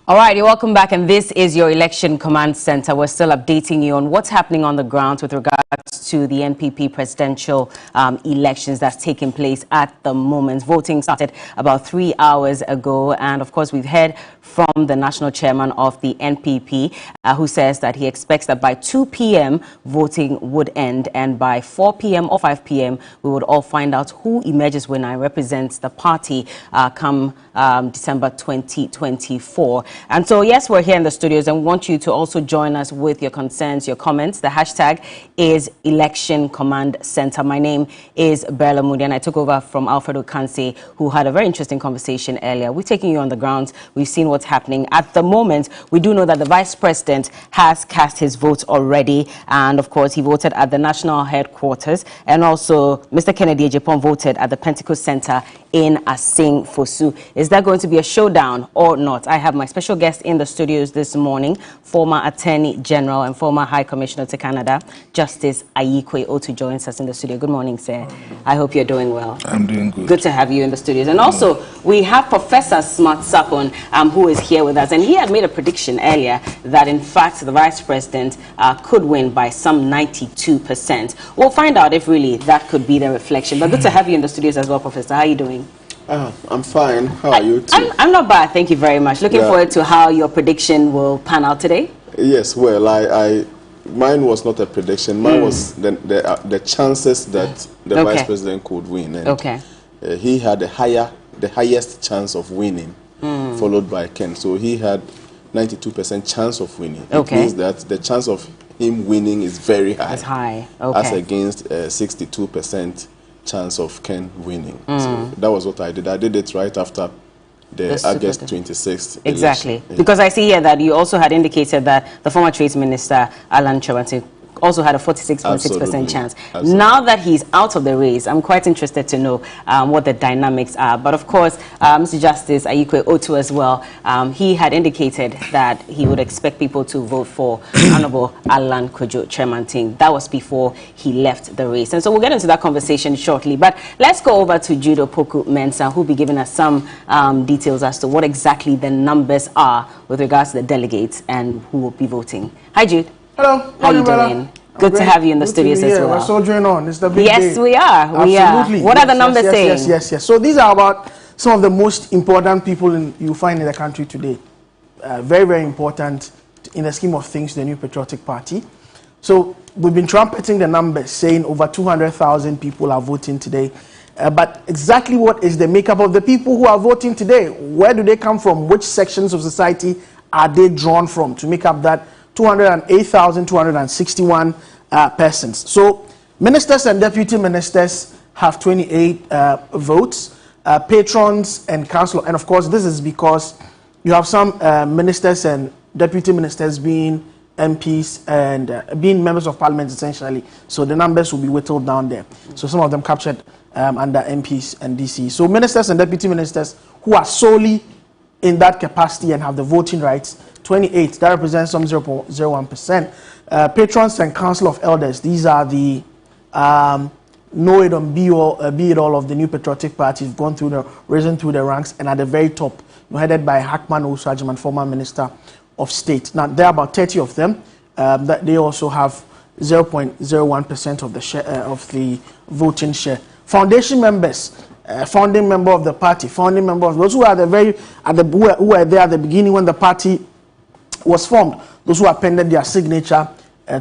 All right, you're welcome back, and this is your Election Command Center. We're still updating you on what's happening on the ground with regards to the NPP presidential elections that's taking place at the moment. Voting started about 3 hours ago, and of course, we've heard from the national chairman of the NPP, who says that he expects that by 2 p.m. voting would end, and by 4 p.m. or 5 p.m. we would all find out who emerges winner and represents the party come December 2024. And so, yes, we're here in the studios and want you to also join us with your concerns, your comments. The hashtag is Election Command Center. My name is Berla Moody, and I took over from Alfredo Kanse, who had a very interesting conversation earlier. We're taking you on the grounds. We've seen what's happening. At the moment, we do know that the Vice President has cast his vote already. And, of course, he voted at the national headquarters. And also, Mr. Kennedy Ejapon voted at the Pentecost Center in Asing Fosu. Is that going to be a showdown or not? I have my special guest in the studios this morning, former Attorney General and former High Commissioner to Canada, Justice Ayikwe Otu, joins us in the studio. Good morning, sir. I hope you're doing well. I'm doing good. Good to have you in the studios. And also, we have Professor Smart Sapon, who is here with us. And he had made a prediction earlier that, in fact, the Vice President could win by some 92%. We'll find out if really that could be the reflection. But good to have you in the studios as well, Professor. How are you doing? I'm fine. How are you too? I'm not bad, thank you very much. Looking forward to how your prediction will pan out today. Yes, well, mine was not a prediction. Mine was the chances that the Vice President could win. And he had the highest chance of winning, followed by Ken. So he had 92% chance of winning. It means that the chance of him winning is very high. That's high. As against 62% chance of Ken winning. So that was what I did. I did it right after the August 26th Exactly. election. Because I see here that you also had indicated that the former Trade Minister, Alan Chewante, also had a 46.6% chance. Absolutely. Now that he's out of the race, I'm quite interested to know what the dynamics are. But of course, Mr. Justice Ayikwe Otu as well, he had indicated that he would expect people to vote for Honorable Alan Kojo Tremantin. That was before he left the race. And so we'll get into that conversation shortly. But let's go over to Judo Poku Mensah, who'll be giving us some details as to what exactly the numbers are with regards to the delegates and who will be voting. Hi, Jude. Hello. How are you doing? Good to have you in the studios as well. We're soldiering on. It's the big day. Yes, we are. Absolutely. What are the numbers saying? Yes. So these are about some of the most important people you find in the country today. Very, very important in the scheme of things, the New Patriotic Party. So we've been trumpeting the numbers, saying over 200,000 people are voting today. But exactly what is the makeup of the people who are voting today? Where do they come from? Which sections of society are they drawn from to make up that 208,261 persons? So ministers and deputy ministers have 28 votes, patrons and council, and of course this is because you have some ministers and deputy ministers being MPs and being members of parliament essentially, so the numbers will be whittled down there. So some of them captured under MPs and DC. So ministers and deputy ministers who are solely in that capacity and have the voting rights, 28, that represents some 0.01%. Patrons and Council of Elders, these are the know it and be it all of the New Patriotic Party. Have gone through risen through the ranks and at the very top, headed by Hackman Osajiman, former Minister of State. Now there are about 30 of them. That they also have 0.01% of the share of the voting share. Foundation members. Founding member of the party, founding member of those who are who were there at the beginning when the party was formed, those who appended their signature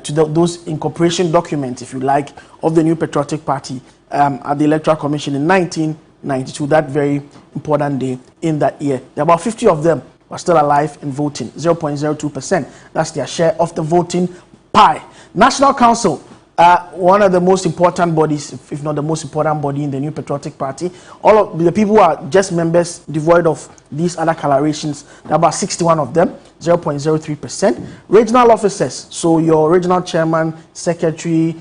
to those incorporation documents, if you like, of the New Patriotic Party at the Electoral Commission in 1992, that very important day in that year. There are about 50 of them are still alive and voting, 0.02%. That's their share of the voting pie. National Council, one of the most important bodies, if not the most important body in the New Patriotic Party. All of the people who are just members devoid of these other colorations, there are about 61 of them, 0.03%. Regional officers, so your regional chairman, secretary,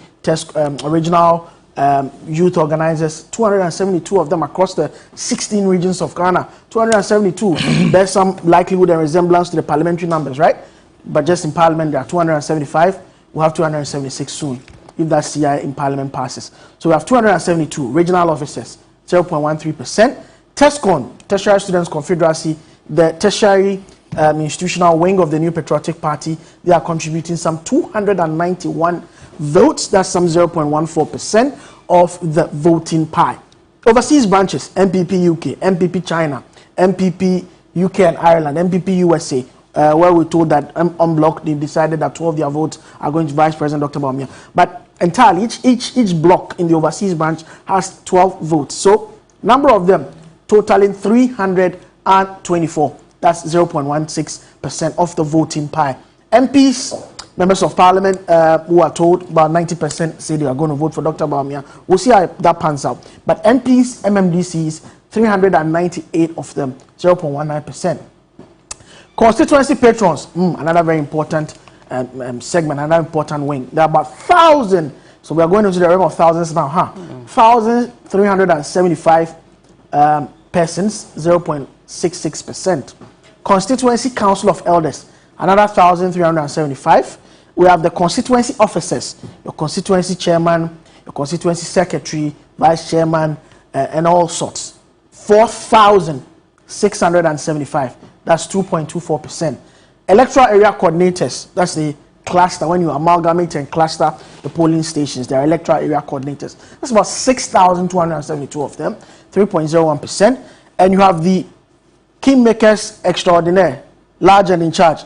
regional youth organizers, 272 of them across the 16 regions of Ghana. 272, there's some likelihood and resemblance to the parliamentary numbers, right? But just in parliament, there are 275. We'll have 276 soon, if that CI in parliament passes. So we have 272 regional officers, 0.13%. TESCON, Tertiary Students Confederacy, the tertiary institutional wing of the New Patriotic Party, they are contributing some 291 votes. That's some 0.14% of the voting pie. Overseas branches, NPP UK, NPP China, NPP UK and Ireland, NPP USA, where we're told that on block they decided that 2 of their votes are going to Vice President Dr. Bawumia. But entirely, each block in the overseas branch has 12 votes. So, number of them totaling 324. That's 0.16% of the voting pie. MPs, members of parliament, who are told about 90% say they are going to vote for Dr. Bawumia. We'll see how that pans out. But MPs, MMDCs, 398 of them, 0.19%. Constituency patrons, another very important segment, another important wing. There are about 1,000. So we are going into the realm of thousands now, 1,375 persons, 0.66%. Constituency Council of Elders, another 1,375. We have the constituency officers, your constituency chairman, your constituency secretary, vice chairman, and all sorts. 4,675. That's 2.24%. Electoral area coordinators, that's the cluster, when you amalgamate and cluster the polling stations, they are electoral area coordinators. That's about 6,272 of them, 3.01%. And you have the kingmakers extraordinaire, large and in charge.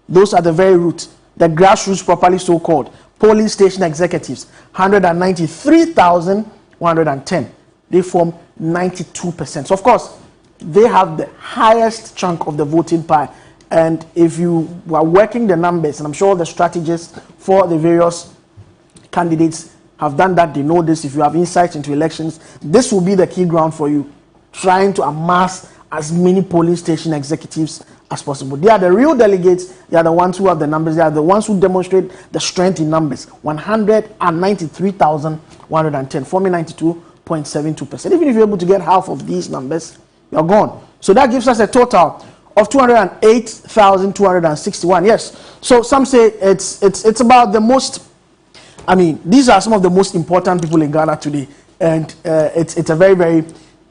Those are the very roots, the grassroots properly so-called, polling station executives, 193,110. They form 92%. So, of course, they have the highest chunk of the voting pie. And if you are working the numbers, and I'm sure the strategists for the various candidates have done that, they know this. If you have insights into elections, this will be the key ground for you, trying to amass as many polling station executives as possible. They are the real delegates. They are the ones who have the numbers. They are the ones who demonstrate the strength in numbers. 193,110, forming 92.72%. Even if you're able to get half of these numbers, you're gone. So that gives us a total of 208,261. Yes. So some say it's about the most. I mean, these are some of the most important people in Ghana today, and it's a very, very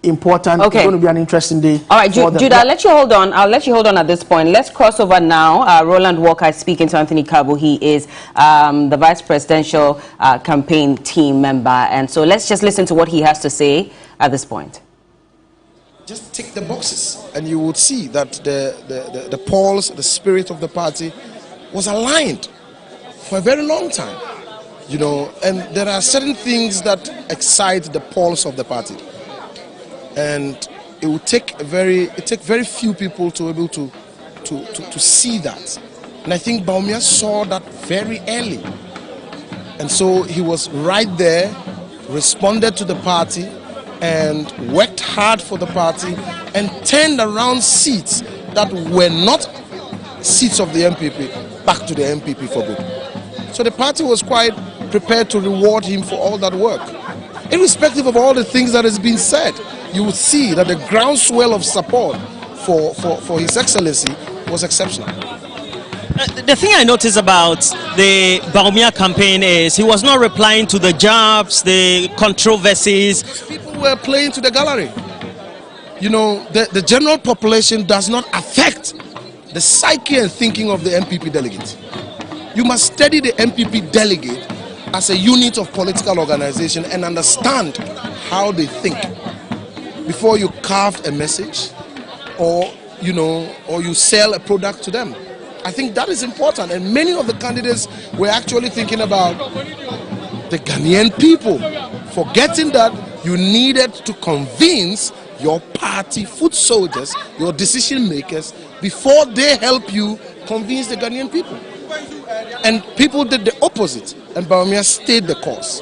important. Okay. It's going to be an interesting day. All right, Jude, I'll let you hold on. I'll let you hold on at this point. Let's cross over now. Roland Walker is speaking to Anthony Kabu. He is the vice presidential campaign team member, and so let's just listen to what he has to say at this point. Just tick the boxes, and you would see that the pulse, the spirit of the party was aligned for a very long time. You know, and there are certain things that excite the pulse of the party, and it will take very few people to be able to see that. And I think Bawumia saw that very early, and so he was right there, responded to the party, and worked hard for the party, and turned around seats that were not seats of the NPP back to the NPP for good. So the party was quite prepared to reward him for all that work. Irrespective of all the things that has been said, you would see that the groundswell of support for His Excellency was exceptional. The thing I noticed about the Bawumia campaign is he was not replying to the jabs, the controversies. People were playing to the gallery. You know, the general population does not affect the psyche and thinking of the NPP delegate. You must study the NPP delegate as a unit of political organization and understand how they think before you craft a message or you sell a product to them. I think that is important, and many of the candidates were actually thinking about the Ghanaian people, forgetting that you needed to convince your party foot soldiers, your decision makers, before they help you convince the Ghanaian people. And people did the opposite, and Bawumia stayed the course.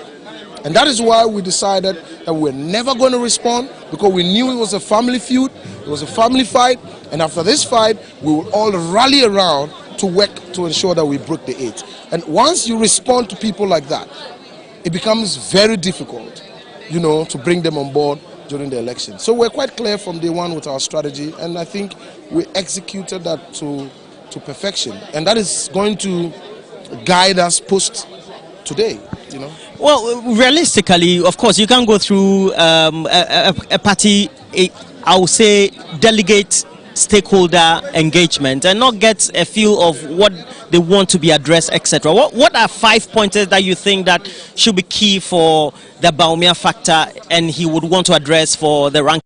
And that is why we decided that we were never going to respond, because we knew it was a family feud, it was a family fight, and after this fight, we will all rally around to work to ensure that we broke the 8. And once you respond to people like that, it becomes very difficult, you know, to bring them on board during the election. So we're quite clear from day one with our strategy, and I think we executed that to perfection. And that is going to guide us post today, you know. Well, realistically, of course, you can't go through a party, I would say, delegate stakeholder engagement and not get a feel of what they want to be addressed, etc. What are 5 pointers that you think that should be key for the Bawumia factor and he would want to address for the rank?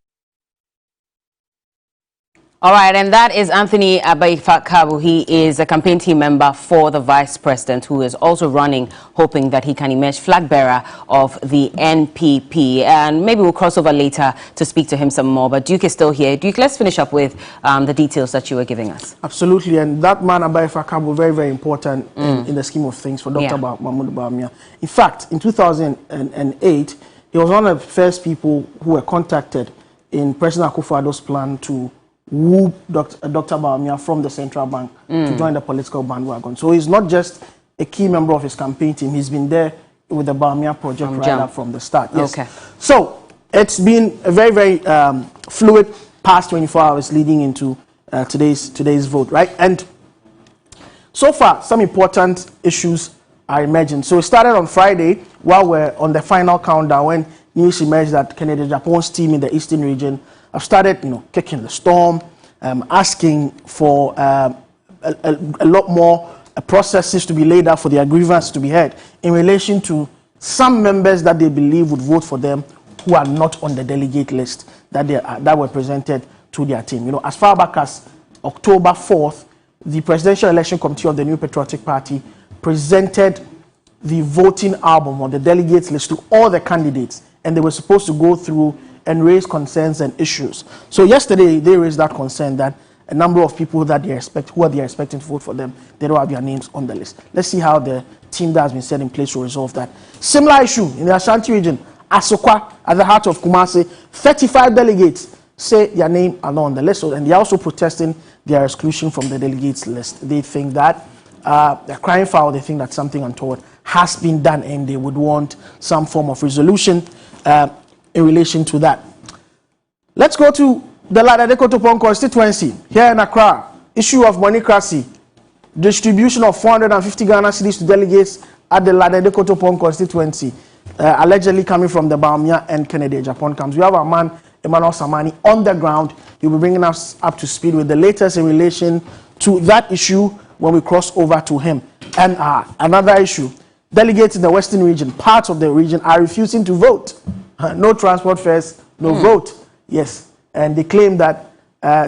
All right, and that is Anthony Abaifakabu. He is a campaign team member for the vice president who is also running, hoping that he can emerge flag bearer of the NPP. And maybe we'll cross over later to speak to him some more. But Duke is still here. Duke, let's finish up with the details that you were giving us. Absolutely, and that man Abaifakabu, very, very important in the scheme of things for Dr. Mahmoud Bawumia. In fact, in 2008, he was one of the first people who were contacted in President Akufo-Addo's plan to woo Dr. Bawumia from the central bank to join the political bandwagon. So he's not just a key member of his campaign team. He's been there with the Bawumia project up from the start. Yes. Okay. So it's been a very, very fluid past 24 hours leading into today's vote, right? And so far, some important issues are emerging. So it started on Friday while we're on the final countdown when news emerged that Kennedy Japon's team in the eastern region have started, kicking the storm, asking for a lot more processes to be laid out for their grievance to be heard in relation to some members that they believe would vote for them who are not on the delegate list that were presented to their team. As far back as October 4th, the Presidential Election Committee of the New Patriotic Party presented the voting album or the delegates list to all the candidates, and they were supposed to go through and raise concerns and issues. So yesterday they raised that concern that a number of people that they are expecting to vote for them, they don't have their names on the list. Let's see how the team that has been set in place will resolve that. Similar issue in the Ashanti region, Asokwa, at the heart of Kumasi, 35 delegates say their name are not on the list, and they're also protesting their exclusion from the delegates list. They think that they're crying foul. They think that something untoward has been done, and they would want some form of resolution in relation to that. Let's go to the Ladadeko-Topon constituency here in Accra. Issue of monocracy. Distribution of 450 Ghana cedis to delegates at the Ladadeko-Topon constituency, allegedly coming from the Bawumia and Kennedy Japan camps. We have our man, Emmanuel Samani, on the ground. He'll be bringing us up to speed with the latest in relation to that issue when we cross over to him. And another issue, delegates in the Western region, parts of the region, are refusing to vote. No transport fares, no vote. Yes, and they claim that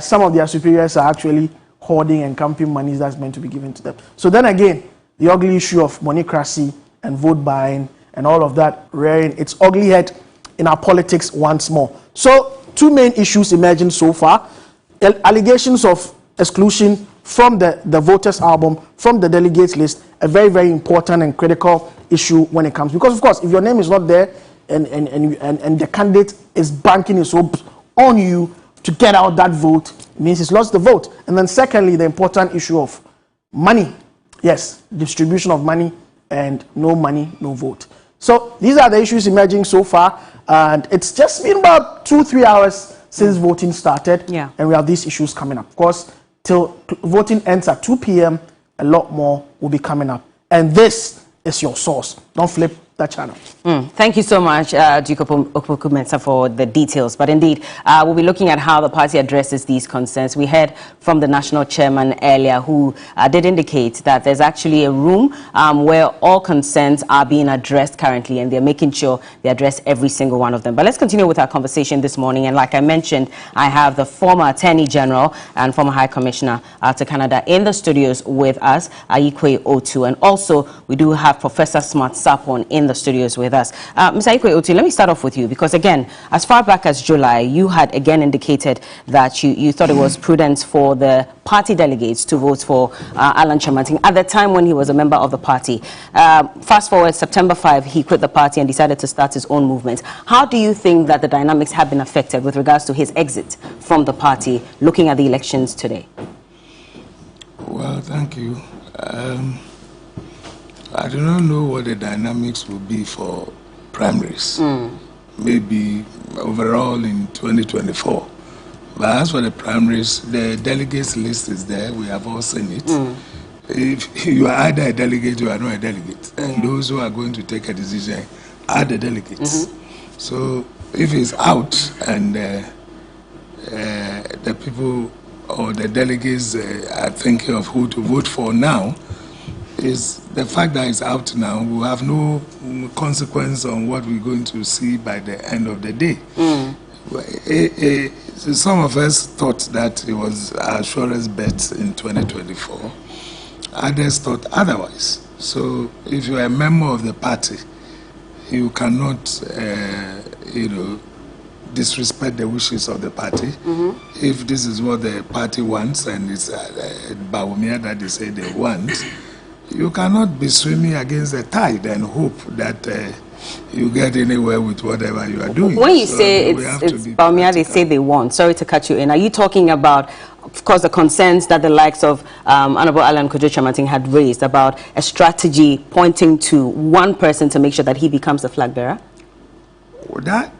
some of their superiors are actually hoarding and camping monies that's meant to be given to them. So then again, the ugly issue of monocracy and vote buying and all of that rearing its ugly head in our politics once more. So two main issues emerging so far. Allegations of exclusion from the voters album, from the delegates list, a very, very important and critical issue when it comes. Because of course, if your name is not there, and the candidate is banking his hopes on you to get out that vote, it means he's lost the vote. And then secondly, the important issue of money. Yes, distribution of money, and no money, no vote. So these are the issues emerging so far, and it's just been about 2-3 hours since voting started, and we have these issues coming up. Of course, till voting ends at 2 p.m., a lot more will be coming up. And this is your source. Don't flip that channel. Thank you so much, Duke Opoku-Mensah, for the details. But indeed, we'll be looking at how the party addresses these concerns. We heard from the national chairman earlier who did indicate that there's actually a room where all concerns are being addressed currently, and they're making sure they address every single one of them. But let's continue with our conversation this morning. And like I mentioned, I have the former Attorney General and former High Commissioner to Canada in the studios with us, Ayikwe Otu. And also, we do have Professor Smart Sapon in the studios with us. Mr. Ayikwe Otu, let me start off with you, because again, as far back as July, you had again indicated that you thought it was prudent for the party delegates to vote for Alan Kyerematen at the time when he was a member of the party. Fast forward, September 5, he quit the party and decided to start his own movement. How do you think that the dynamics have been affected with regards to his exit from the party, looking at the elections today? Well, thank you. I do not know what the dynamics will be for primaries. Maybe overall in 2024. But as for the primaries, the delegates list is there. We have all seen it. If you are either a delegate or you are not a delegate, and those who are going to take a decision are the delegates. So if it's out and the people or the delegates are thinking of who to vote for now is the fact that it's out now will have no consequence on what we're going to see by the end of the day. Some of us thought that it was our surest bet in 2024. Others thought otherwise. So if you're a member of the party, you cannot, disrespect the wishes of the party. If this is what the party wants and it's Bawumia that they say they want, you cannot be swimming against the tide and hope that you get anywhere with whatever you are doing. When you say it's Bawumia they say they want, sorry to cut you in, are you talking about, of course, the concerns that the likes of Honorable Alan Kojo Chamating had raised about a strategy pointing to one person to make sure that he becomes the flag bearer?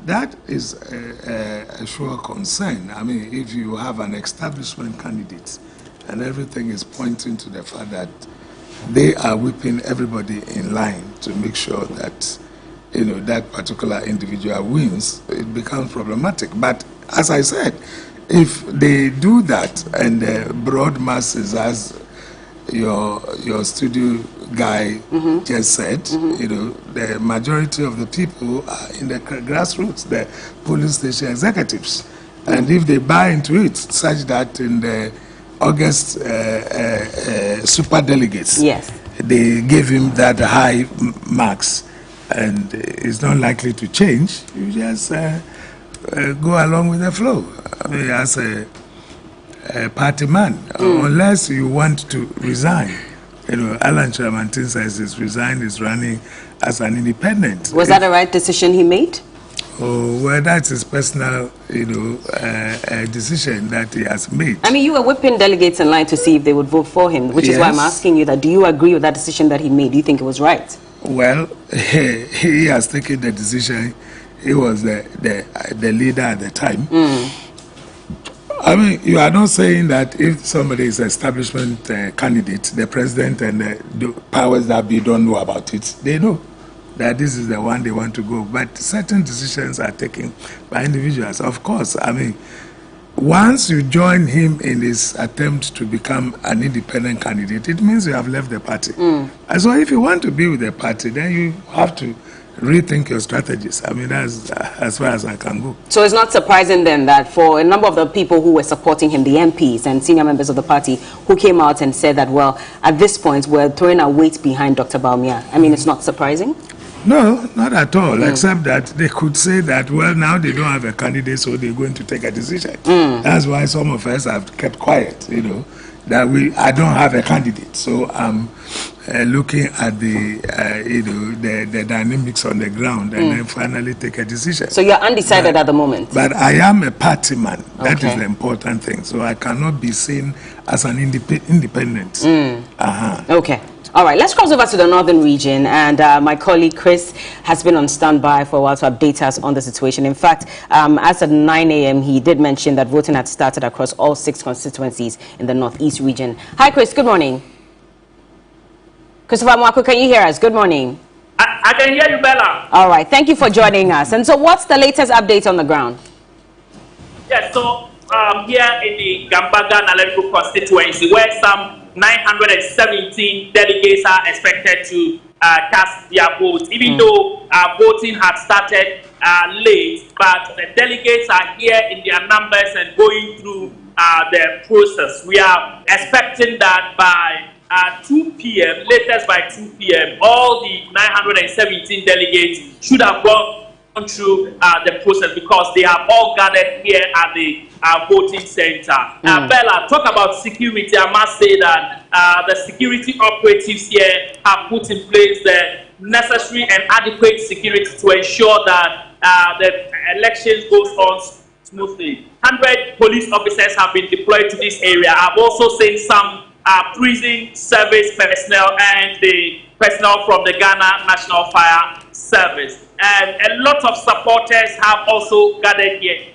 That is a sure concern. I mean, if you have an establishment candidate and everything is pointing to the fact that they are whipping everybody in line to make sure that, that particular individual wins, it becomes problematic. But as I said, if they do that and the broad masses, as your studio guy just said, the majority of the people are in the grassroots, the police station executives. And if they buy into it, such that in the August super delegates, they give him that high marks, and it's not likely to change, you just go along with the flow. I mean, as a party man, unless you want to resign. Alan Chamatin says he's resigned, he's running as an independent. Was that the right decision he made? Oh, well, that's his personal, decision that he has made. I mean, you were whipping delegates in line to see if they would vote for him, which is why I'm asking you that. Do you agree with that decision that he made? Do you think it was right? Well, he has taken the decision. He was the leader at the time. I mean, you are not saying that if somebody is an establishment candidate, the president and the powers that be don't know about it. They know that this is the one they want to go. But certain decisions are taken by individuals. Of course, I mean, once you join him in his attempt to become an independent candidate, it means you have left the party. And so if you want to be with the party, then you have to rethink your strategies. I mean, that's as far as I can go. So it's not surprising then that for a number of the people who were supporting him, the MPs and senior members of the party, who came out and said that, well, at this point, we're throwing our weight behind Dr. Bawumia. I mean, it's not surprising? No, not at all, except that they could say that, well, now they don't have a candidate, so they're going to take a decision. That's why some of us have kept quiet, that I don't have a candidate, so I'm looking at the dynamics on the ground and then finally take a decision. So you're undecided at the moment? But I am a party man. That is the important thing. So I cannot be seen as an independent. Okay. All right, let's cross over to the northern region, and my colleague Chris has been on standby for a while to update us on the situation. In fact, as at 9 a.m., he did mention that voting had started across all 6 constituencies in the northeast region. Hi, Chris. Good morning. Christopher Mwako, can you hear us? Good morning. I can hear you, Bella. All right, thank you for joining us. And so what's the latest update on the ground? Yes, so here in the Gambaga Naleku constituency, where some 917 delegates are expected to cast their votes, even though voting had started late, but the delegates are here in their numbers and going through the process. We are expecting that by 2 p.m., latest by 2 p.m., all the 917 delegates should have gone through the process because they have all gathered here at the voting center. Bella, talk about security. I must say that the security operatives here have put in place the necessary and adequate security to ensure that the elections goes on smoothly. 100 police officers have been deployed to this area. I've also seen some prison service personnel and the personnel from the Ghana National Fire Service. And a lot of supporters have also gathered here.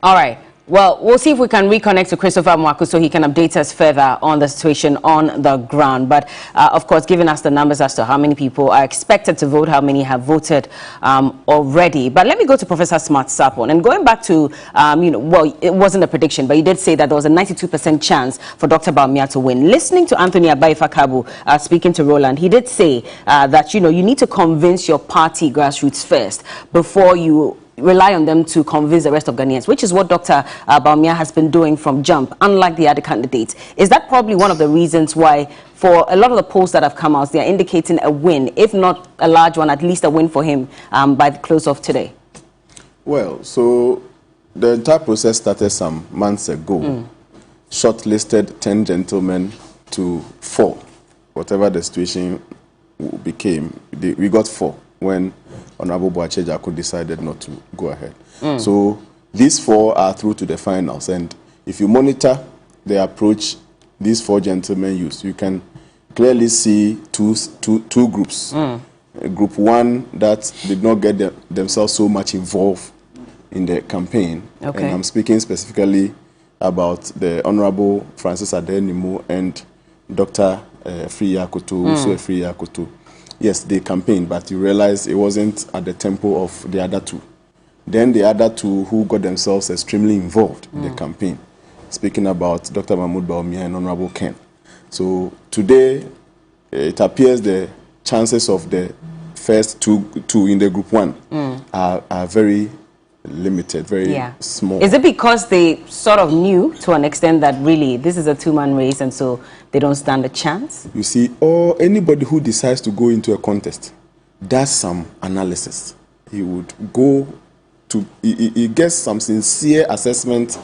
All right. Well, we'll see if we can reconnect to Christopher Mwaku so he can update us further on the situation on the ground. But, of course, giving us the numbers as to how many people are expected to vote, how many have voted already. But let me go to Professor Smart Sapon. And going back to, well, it wasn't a prediction, but you did say that there was a 92% chance for Dr. Bawumia to win. Listening to Anthony Abai-Fakabu speaking to Roland, he did say that, you need to convince your party grassroots first before you rely on them to convince the rest of Ghanaians, which is what Dr. Bawumia has been doing from jump, unlike the other candidates. Is that probably one of the reasons why, for a lot of the polls that have come out, they are indicating a win, if not a large one, at least a win for him by the close of today? Well, so the entire process started some months ago. Shortlisted 10 gentlemen to 4. Whatever the situation became, we got 4 when Honorable Boache Jaku decided not to go ahead. So these 4 are through to the finals, and if you monitor the approach these 4 gentlemen used, you can clearly see two groups. Group 1 that did not get themselves so much involved in the campaign, and I'm speaking specifically about the Honorable Francis Adenimu and Dr. Efri Yakutu. Yes, they campaigned, but you realize it wasn't at the tempo of the other 2. Then the other 2 who got themselves extremely involved in the campaign, speaking about Dr. Mahmoud Bawumia and Honorable Ken. So today, it appears the chances of the first two in the group 1 are very limited, very small. Is it because they sort of knew to an extent that really this is a 2-man race and so they don't stand a chance? You see, or anybody who decides to go into a contest does some analysis. He would go to, he gets some sincere assessment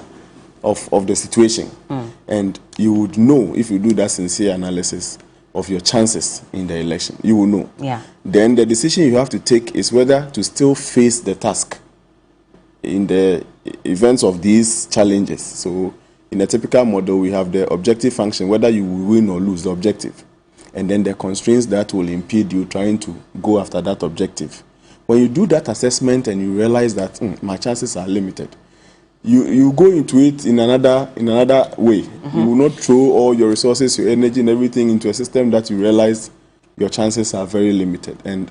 of the situation. And you would know, if you do that sincere analysis of your chances in the election, you will know. Then the decision you have to take is whether to still face the task in the events of these challenges. So in a typical model, we have the objective function, whether you will win or lose the objective, and then the constraints that will impede you trying to go after that objective. When you do that assessment and you realize that my chances are limited, you go into it in another way. You will not throw all your resources, your energy and everything into a system that you realize your chances are very limited. And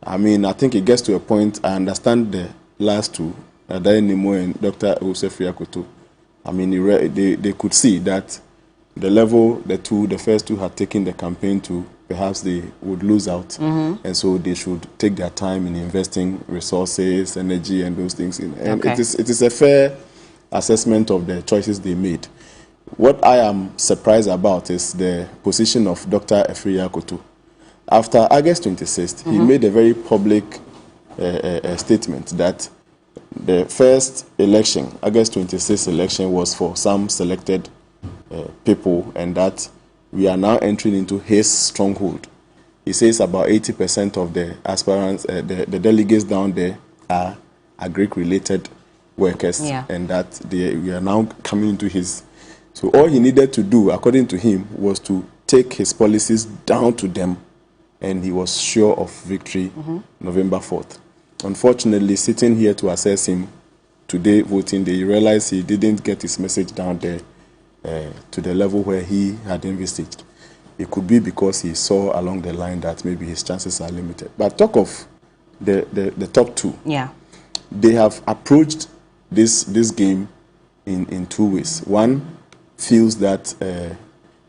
I mean, I think it gets to a point, I understand the last 2, Adenimu and Dr. Efri Yakutu. I mean, they could see that the level the first 2 had taken the campaign to, perhaps they would lose out. And so they should take their time in investing resources, energy, and those things. And it is a fair assessment of the choices they made. What I am surprised about is the position of Dr. Efri Yakutu. After August 26th, he made a very public statement that the first election, August 26th election, was for some selected people, and that we are now entering into his stronghold. He says about 80% of the aspirants, the delegates down there are Greek-related workers, and that we are now coming into his. So all he needed to do, according to him, was to take his policies down to them, and he was sure of victory November 4th. Unfortunately, sitting here to assess him today, voting day, you realize he didn't get his message down there to the level where he had envisaged. It could be because he saw along the line that maybe his chances are limited. But talk of the top 2. They have approached this game in 2 ways. One feels that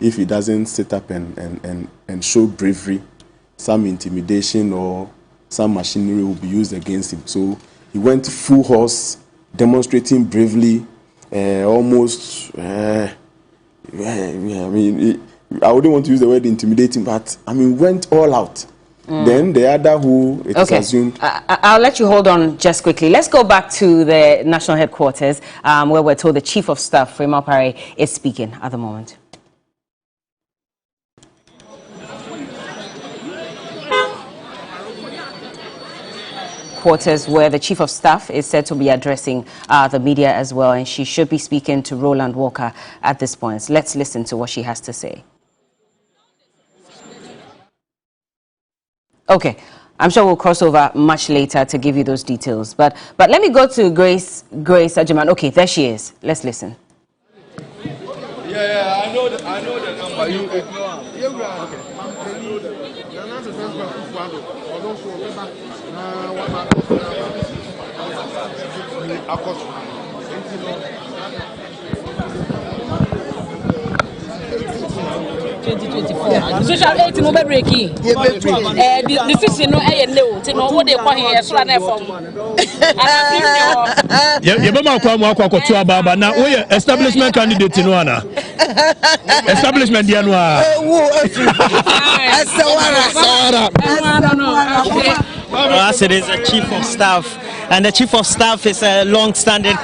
if he doesn't sit up and show bravery, some intimidation or some machinery will be used against him. So he went full horse, demonstrating bravely, almost, I mean, I wouldn't want to use the word intimidating, but I mean, went all out. Then the other who it is assumed. I'll let you hold on just quickly. Let's go back to the national headquarters, where we're told the Chief of Staff, Primaries, is speaking at the moment. Quarters where the Chief of Staff is said to be addressing the media as well, and she should be speaking to Roland Walker at this point. Let's listen to what she has to say. Okay. I'm sure we'll cross over much later to give you those details. But let me go to Grace Ajiman. Okay, there she is. Let's listen. Yeah, I know the number. You ignore. Okay. Social 8 no be breaking. The decision no no. Ti no what dey kwa here so na from. You be ma kwa to ababa na we establishment candidate no ana. Establishment dia no a. As it is a chief of staff, and the chief of staff is a long-standing.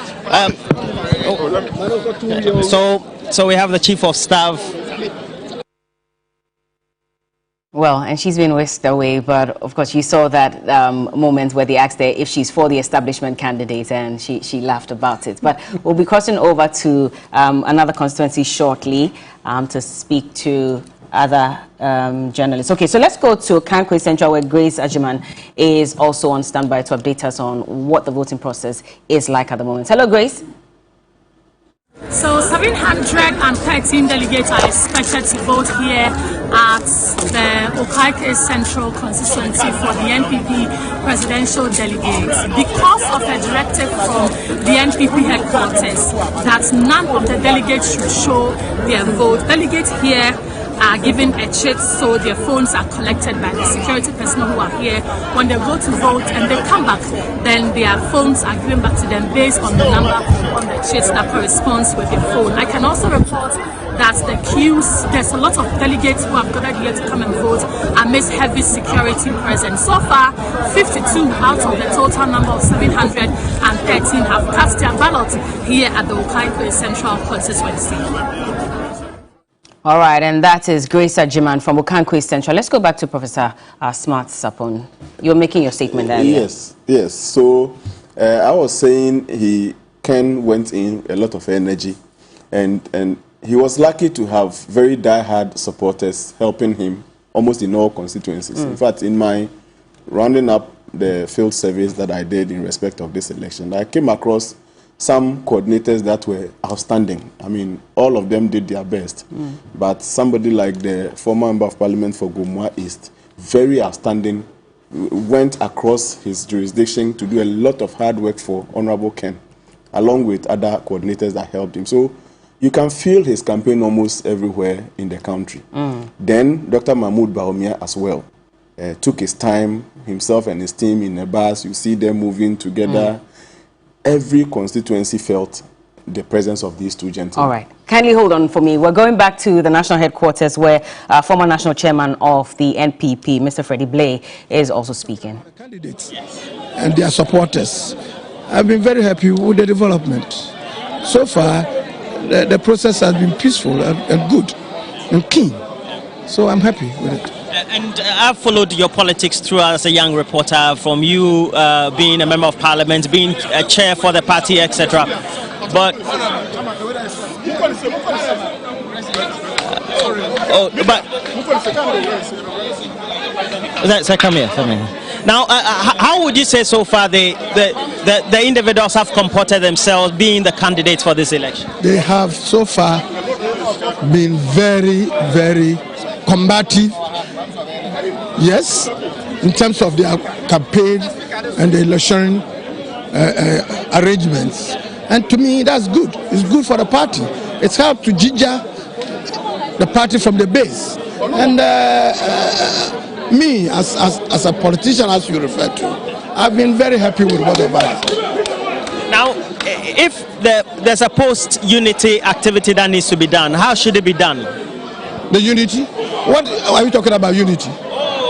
So we have the chief of staff. Well, and she's been whisked away, but of course you saw that moment where they asked her if she's for the establishment candidate, and she laughed about it. But we'll be crossing over to another constituency shortly to speak to other journalists. Okay, so let's go to Kankwe Central, where Grace Ajiman is also on standby to update us on what the voting process is like at the moment. Hello, Grace. So 713 delegates are expected to vote here at the Okaike Central constituency for the NPP presidential delegates. Because of a directive from the NPP headquarters that none of the delegates should show their vote, delegates here are given a chit, so their phones are collected by the security personnel who are here. When they go to vote and they come back, then their phones are given back to them based on the number on the chit that corresponds with their phone. I can also report that the queues, there's a lot of delegates who have gathered here to come and vote amidst heavy security presence. So far, 52 out of the total number of 713 have cast their ballot here at the Okaikwe Central constituency. All right, and that is Grace Ajiman from Okankwe Central. Let's go back to Professor Smart Sapon. You're making your statement earlier. Yes. So I was saying Ken went in a lot of energy, and he was lucky to have very die-hard supporters helping him almost in all constituencies. In fact, in my rounding up the field service that I did in respect of this election, I came across some coordinators that were outstanding. I mean, all of them did their best. But somebody like the former Member of Parliament for Gomua East, very outstanding, went across his jurisdiction to do a lot of hard work for Honorable Ken, along with other coordinators that helped him. So you can feel his campaign almost everywhere in the country. Then Dr. Mahmoud Bawumia as well took his time, himself and his team in a bus. You see them moving together. Every constituency felt the presence of these two gentlemen. All right. Kindly hold on for me. We're going back to the national headquarters where former national chairman of the NPP, Mr. Freddie Blay, is also speaking. The candidates and their supporters have been very happy with the development. So far, the process has been peaceful and good and keen. So I'm happy with it. And I've followed your politics through as a young reporter, from you being a member of parliament, being a chair for the party, etc. But come here. Now, how would you say so far the individuals have comported themselves being the candidates for this election? They have so far been very, very combative. Yes, in terms of their campaign and the election arrangements. And to me, that's good. It's good for the party. It's helped to ginger the party from the base. And me, as a politician, as you refer to, I've been very happy with what I've done. Now, if there's a post-unity activity that needs to be done, how should it be done? The unity? What are you talking about, unity?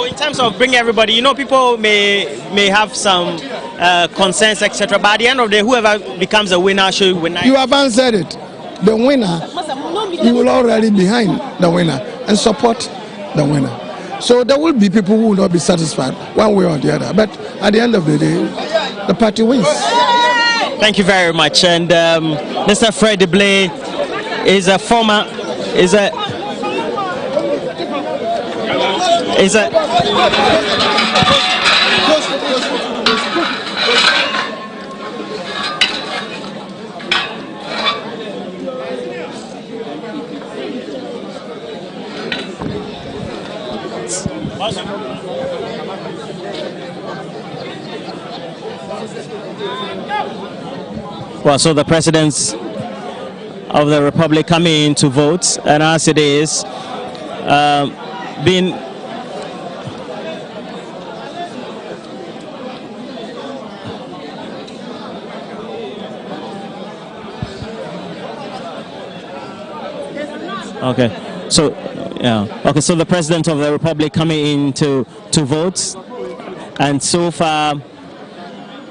In terms of bringing everybody, people may have some concerns, etc. But at the end of the day, whoever becomes a winner should win. You have answered it. The winner, you will already be behind the winner and support the winner. So there will be people who will not be satisfied one way or the other. But at the end of the day, the party wins. Thank you very much. And Mr. Freddie Blay is a former, Well, so the presidents of the Republic coming in to vote, and as it is, being okay, so yeah, okay, so the president of the Republic coming in to vote, and so far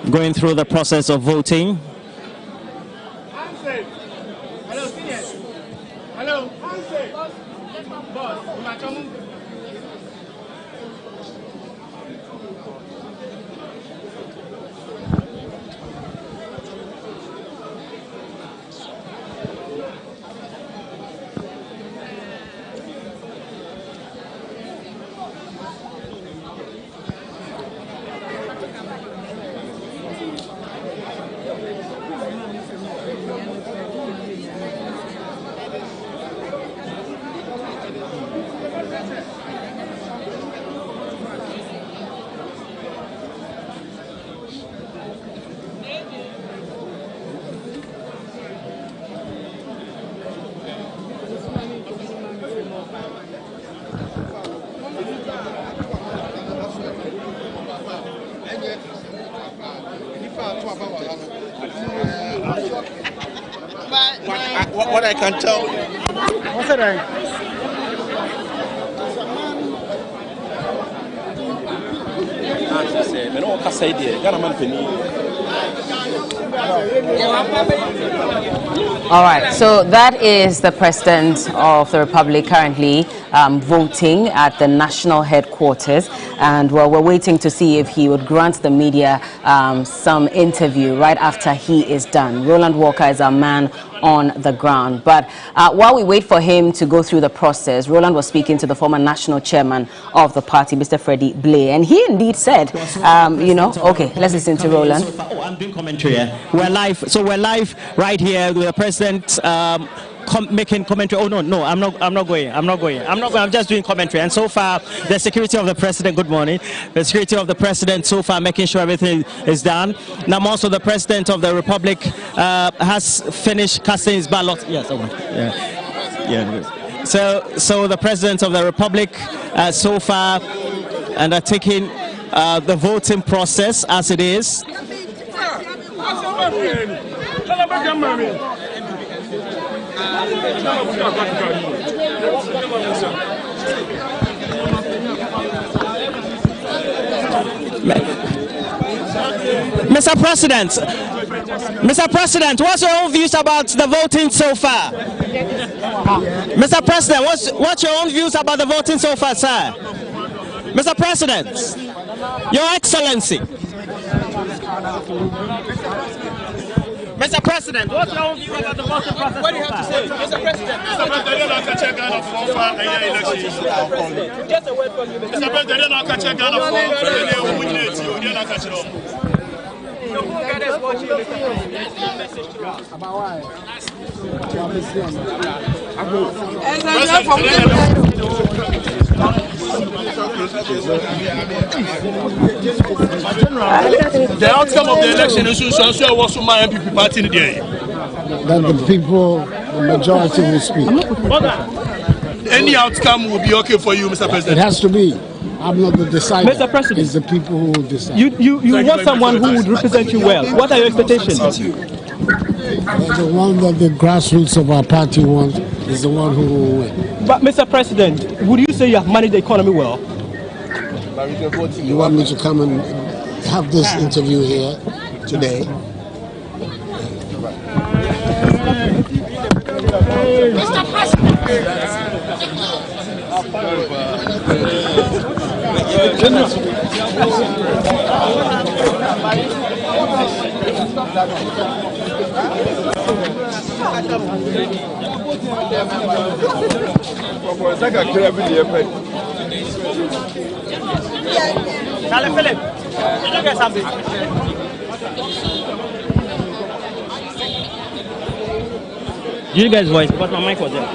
going through the process of voting. What I can tell you. What's it like? All right, so that is the president of the Republic currently voting at the national headquarters, and well, we're waiting to see if he would grant the media some interview right after he is done. Roland Walker is our man on the ground, but while we wait for him to go through the process, Roland was speaking to the former national chairman of the party, Mr. Freddie Blay, and he indeed said, you know, okay, let's listen to Roland. Oh, I'm doing commentary here. We're live, so we're live right here with the president making commentary. Oh no, I'm not going. I'm just doing commentary. And so far, the security of the president. Good morning. The security of the president so far making sure everything is done. Now, also the president of the Republic has finished casting his ballot. Yes, yeah. So the president of the Republic so far undertaking the voting process as it is. Mr. President, what's your own views about the voting so far? Mr. President, what's your own views about the voting so far, sir? Mr. President, Your Excellency. Mr. President, what's your own view about the voting process? What do you have to say? Mr. President, just a word from you, Mr. President. The outcome of the election is sure was from my NPP party today. That the people, the majority will speak. Any outcome will be okay for you, Mr. President? It has to be. I'm not the decider. Mr. President, it's the people who will decide. You want someone who would represent you well. What are your expectations? The one that the grassroots of our party want is the one who will win. But Mr. President, would you say you have managed the economy well? You want me to come and have this interview here today? Mr. President. Charlie Philip, did you get something? Did you guys voice? Because my mic was there.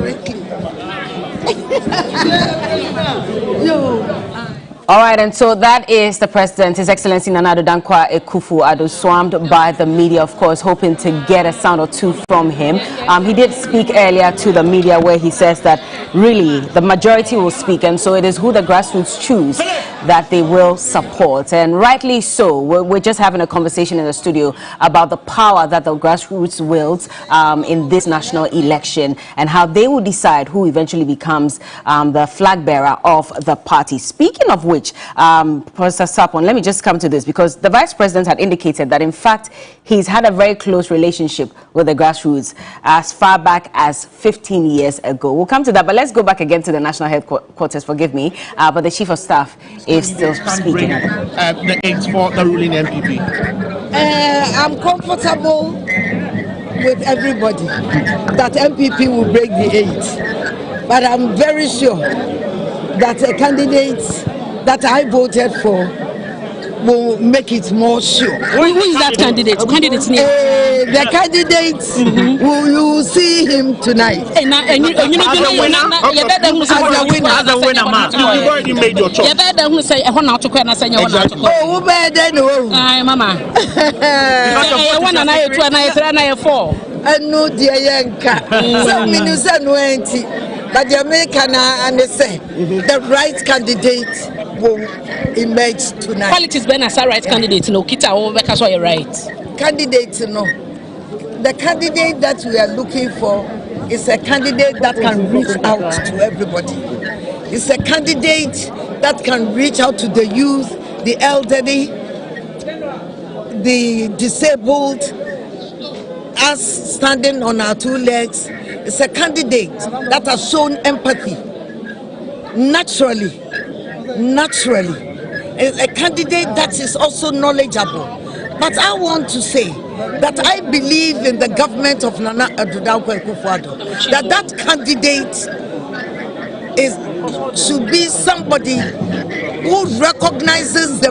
correctly. All right, and so that is the president, His Excellency Nana Addo Dankwa Akufo-Addo, swarmed by the media, of course, hoping to get a sound or two from him. He did speak earlier to the media where he says that really the majority will speak, and so it is who the grassroots choose that they will support. And rightly so. We're just having a conversation in the studio about the power that the grassroots wields in this national election and how they will decide who eventually becomes the flag bearer of the party. Speaking of which, Professor Sapon, let me just come to this, because the Vice President had indicated that in fact he's had a very close relationship with the grassroots as far back as 15 years ago. We'll come to that, but let's go back again to the national headquarters, forgive me, but the Chief of Staff is still speaking. The aids for the ruling NPP. I'm comfortable with everybody that NPP will break the 8, but I'm very sure that a candidate that I voted for will make it more sure. Who is that candidate? Candidate's name? The candidate, you will see him tonight. As a winner, man. You've already made your choice. Oh, better no. Mama. And no, dear Yanka. Some minutes and 20. But the American and they say the right candidate will emerge tonight. Qualities Ben as a right candidate, no kita over because you're right. Candidate, no. The candidate that we are looking for is a candidate that can reach out to everybody. It's a candidate that can reach out to the youth, the elderly, the disabled, us standing on our 2 legs. It's a candidate that has shown empathy naturally. It's a candidate that is also knowledgeable. But I want to say that I believe in the government of Nana Addo Dankwa Akufo-Addo, that candidate should be somebody who recognizes the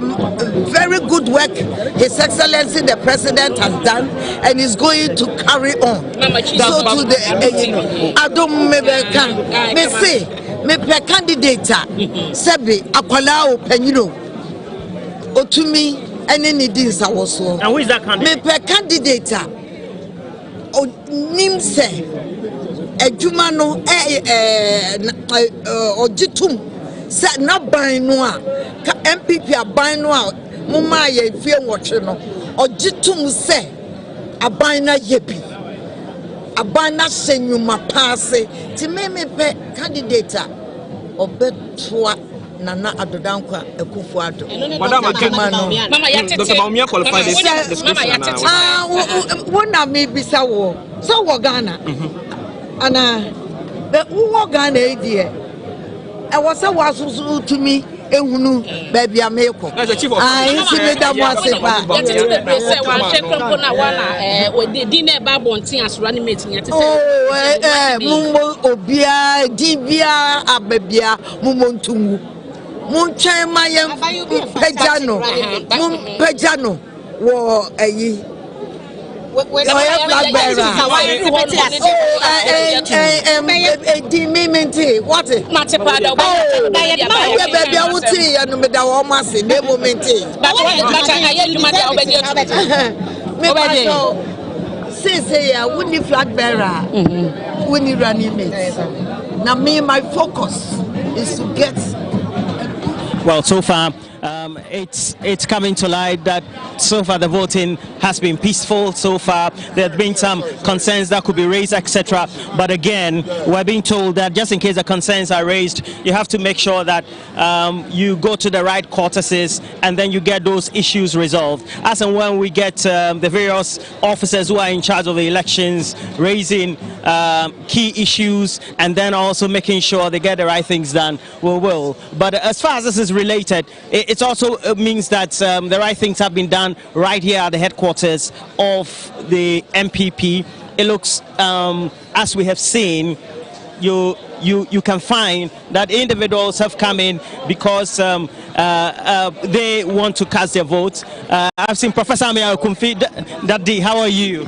very good work His Excellency the President has done and is going to carry on. So to the Adom Mebeka, me say, me pe candidate Sebi Akwala Openino Otumi any dinsa waso. And who is that candidate? Me pe candidate Nimse Ejumano Ojitum. Say na ban no a MPP aban no a mumma ye fie nwotwe no ogitum se aban na yebi aban na senyuma paase ti me pe candidate a obetoa Nana Addo Dankwa Akufo-Addo. Madam Mama Dr. Baumia qualified this description. Wona me bisa wo so wo Ghana ana the wo Ghana idea I was a wasusu to me, ehunu baby ameko. I see me that was Mumbo obia dibia abebia mumontungu. Munche mayem pejano wo eyi. What it? Say flag bearer. We need running mates. Now me, my focus is to get. Well, so far, it's coming to light that so far the voting has been peaceful. So far, there have been some concerns that could be raised, etc. But again, we're being told that just in case the concerns are raised, you have to make sure that you go to the right quarters and then you get those issues resolved. As and when we get the various officers who are in charge of the elections raising key issues and then also making sure they get the right things done, we will. But as far as this is related, it also means that the right things have been done right here at the headquarters of the NPP. It looks, as we have seen, you can find that individuals have come in because they want to cast their votes. I've seen Professor Amia Kumfi that day. How are you?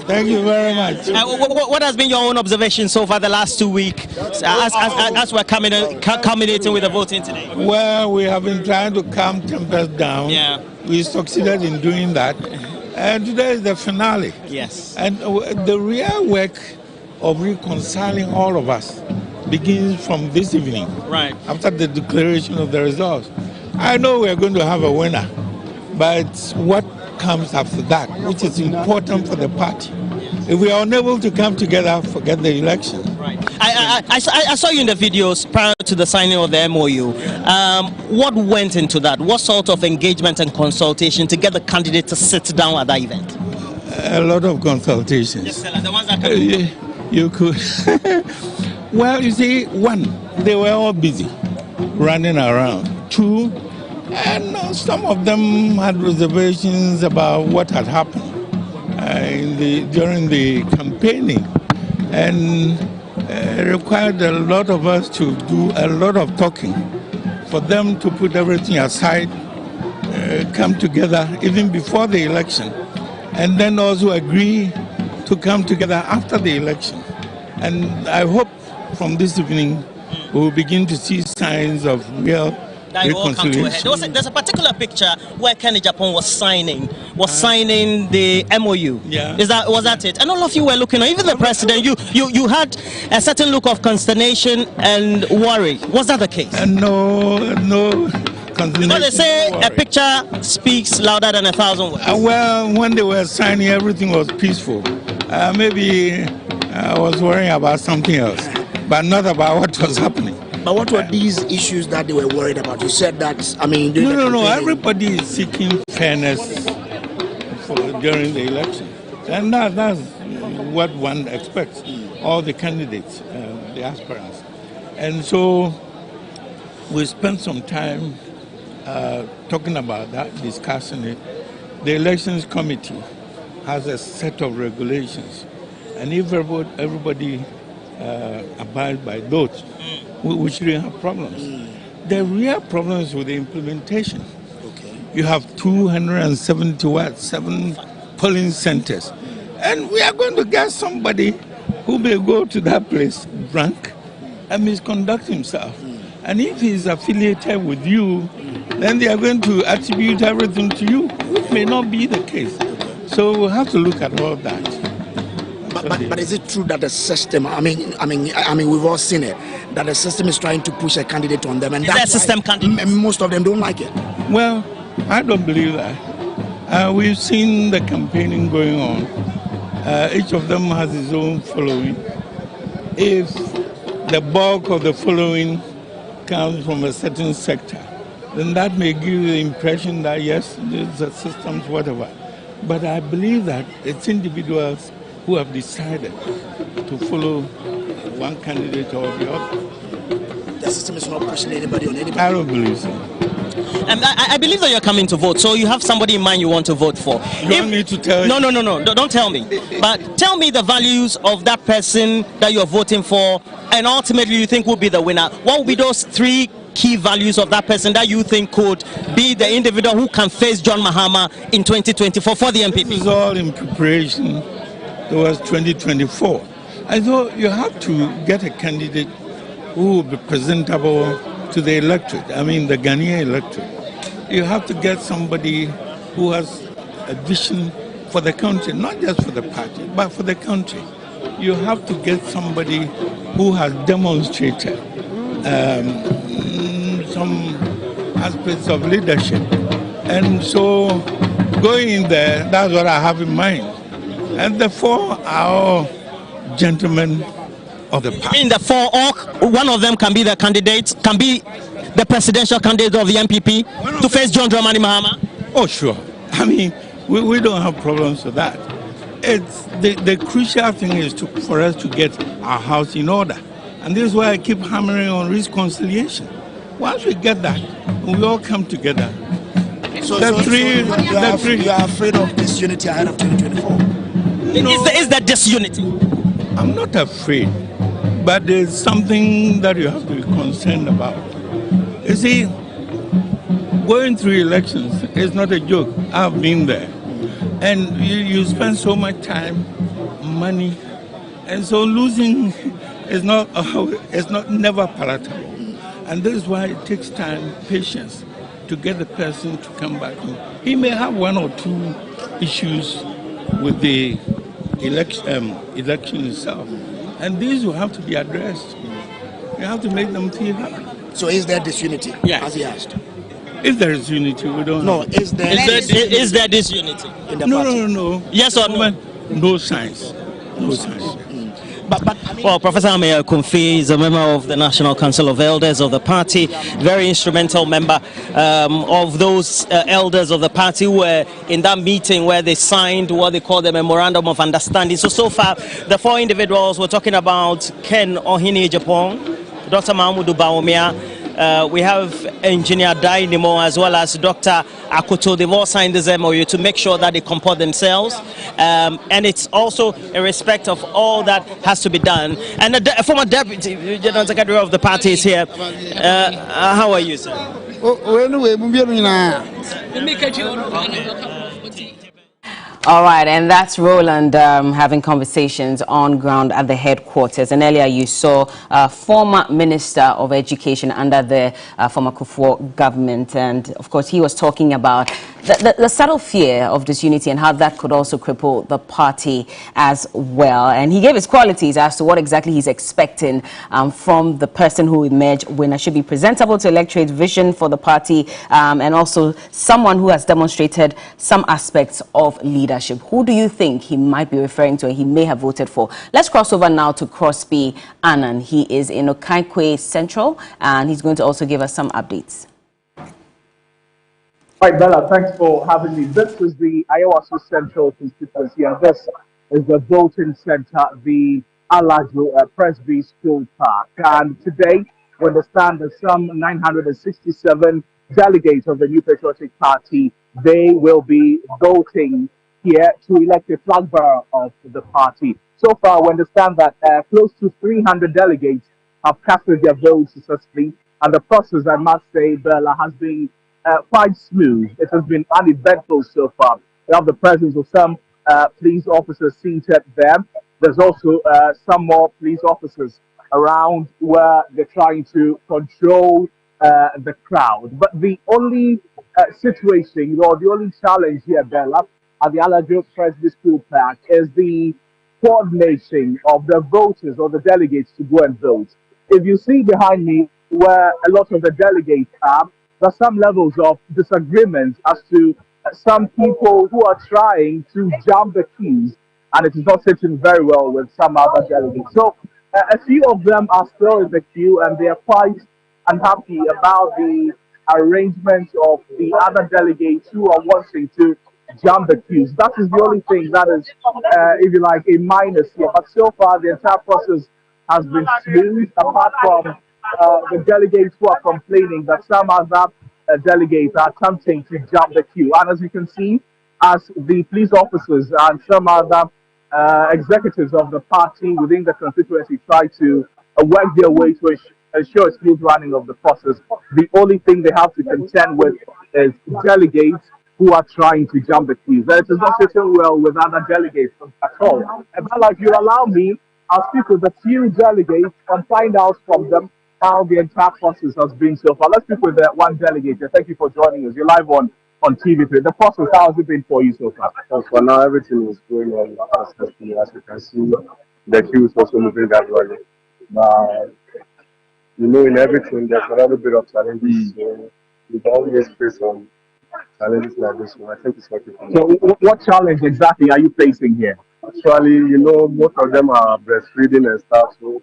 Thank you very much. What has been your own observation so far the last 2 weeks as we're culminating with the voting today? Well, we have been trying to calm tempers down. Yeah. We succeeded in doing that. And today is the finale. Yes. And the real work of reconciling all of us begins from this evening. Right. After the declaration of the results. I know we're going to have a winner, but what comes after that, which is important for the party. If we are unable to come together, forget the election. Right. I saw you in the videos prior to the signing of the MOU. What went into that? What sort of engagement and consultation to get the candidate to sit down at that event? A lot of consultations. Just tell us, the ones that you could. Well, you see, one, they were all busy running around. Two, and some of them had reservations about what had happened during the campaigning, and it required a lot of us to do a lot of talking for them to put everything aside, come together even before the election, and then also agree to come together after the election. And I hope from this evening we will begin to see signs of real reconciliation. There's a particular picture where Kenny Japan was signing the MOU. Yeah. Was that it? And all of you were looking, even the president, you had a certain look of consternation and worry. Was that the case? No. Because they say a picture speaks louder than 1,000 words. Well, when they were signing, everything was peaceful. Maybe I was worrying about something else, but not about what was happening. But what were these issues that they were worried about? You said that, I mean... No. Everybody is seeking fairness during the election. And that's what one expects, all the candidates, the aspirants. And so we spent some time talking about that, discussing it. The Elections Committee has a set of regulations. And if everybody abide by those, we shouldn't have problems. The real problem is with the implementation. Okay. You have 277 polling centers, and we are going to get somebody who may go to that place drunk and misconduct himself. And if he's affiliated with you, then they are going to attribute everything to you, which may not be the case. So we'll have to look at all that. But is it true that the system, I mean, we've all seen it, that the system is trying to push a candidate on them, and that's system candidate. Most of them don't like it? Well, I don't believe that. We've seen the campaigning going on. Each of them has his own following. If the bulk of the following comes from a certain sector, then that may give you the impression that yes, the system's whatever. But I believe that it's individuals who have decided to follow one candidate or the other. The system is not pushing anybody on anybody? I don't believe so. And I believe that you're coming to vote, so you have somebody in mind you want to vote for. You want me to tell you? No, don't tell me. But tell me the values of that person that you're voting for, and ultimately you think will be the winner. What will be those 3 key values of that person that you think could be the individual who can face John Mahama in 2024 for the NPP? This is all in preparation towards 2024. And so you have to get a candidate who will be presentable to the electorate, I mean the Ghanaian electorate. You have to get somebody who has a vision for the country, not just for the party, but for the country. You have to get somebody who has demonstrated some aspects of leadership. And so going in there, that's what I have in mind. And the 4 are all gentlemen of the party. In the 4, one of them can be the candidate, can be the presidential candidate of the NPP to face John Dramani Mahama? Oh, sure. I mean, we don't have problems with that. It's the crucial thing is for us to get our house in order. And this is why I keep hammering on reconciliation. Once we get that, we all come together. So you are afraid of disunity ahead of 2024? Is there disunity? I'm not afraid, but there's something that you have to be concerned about. You see, going through elections is not a joke. I've been there. And you spend so much time money, and so losing is not never palatable. And this is why it takes time, patience, to get the person to come back home. He may have one or two issues with the election itself, and these will have to be addressed. You have to make them feel happy. So is there disunity? Yes. As he asked. If there is unity, we don't. No, have is there disunity in the no, party? No. Yes or no? No signs. No signs. But I mean, well, Professor Ameya Kumfi is a member of the National Council of Elders of the party, very instrumental member of those elders of the party who were in that meeting where they signed what they call the Memorandum of Understanding. So far, the four individuals we're talking about: Ken Ohini Japon, Dr. Mahmoud Bawumia, we have Engineer Dainimo as well as Dr. Akoto. They've all signed this MOU to make sure that they comport themselves. And it's also in respect of all that has to be done. And the former Deputy General Secretary of the party is here. How are you, sir? All right, and that's Roland having conversations on ground at the headquarters. And earlier you saw former Minister of Education under the former Kufuor government. And, of course, he was talking about the subtle fear of disunity and how that could also cripple the party as well. And he gave his qualities as to what exactly he's expecting from the person who emerged winner. Should be presentable to electorate, vision for the party, and also someone who has demonstrated some aspects of leadership. Who do you think he might be referring to and he may have voted for? Let's cross over now to Crosby Annan. He is in Okaikwe Central, and he's going to also give us some updates. Hi, Bella. Thanks for having me. This is the Ayawaso Central constituency, and this is the voting center, the Alajo Presby School Park. And today, we understand that some 967 delegates of the New Patriotic Party, they will be voting here to elect a flag bearer of the party. So far, we understand that close to 300 delegates have casted their votes successfully, and the process, I must say, Bella, has been quite smooth. It has been uneventful so far. We have the presence of some police officers seated there. There's also some more police officers around where they're trying to control the crowd. But the only situation, or the only challenge here, Bella, at the Alajo Presby School Park is the coordination of the voters or the delegates to go and vote. If you see behind me where a lot of the delegates are, there are some levels of disagreement as to some people who are trying to jump the queues, and it is not sitting very well with some other delegates. So a few of them are still in the queue, and they are quite unhappy about the arrangement of the other delegates who are wanting to jump the queues. That is the only thing that is, if you like, a minus here. But so far, the entire process has been smooth, apart from the delegates who are complaining that some other delegates are attempting to jump the queue. And as you can see, as the police officers and some other executives of the party within the constituency try to work their way to ensure a smooth running of the process, the only thing they have to contend with is delegates who are trying to jump the queues. That it is not sitting well with other delegates at all. And if you allow me, I'll speak with a few delegates and find out from them how the entire process has been so far. Let's speak with one delegate. Thank you for joining us. You're live on TV. The process, how has it been for you so far? For now, everything is going on successfully. As you can see, the queue is also moving gradually. But, in everything, there's a little bit of challenges. So we always face some challenges like this one. I think it's working for me. So what challenge exactly are you facing here? Actually, most of them are breastfeeding and stuff. So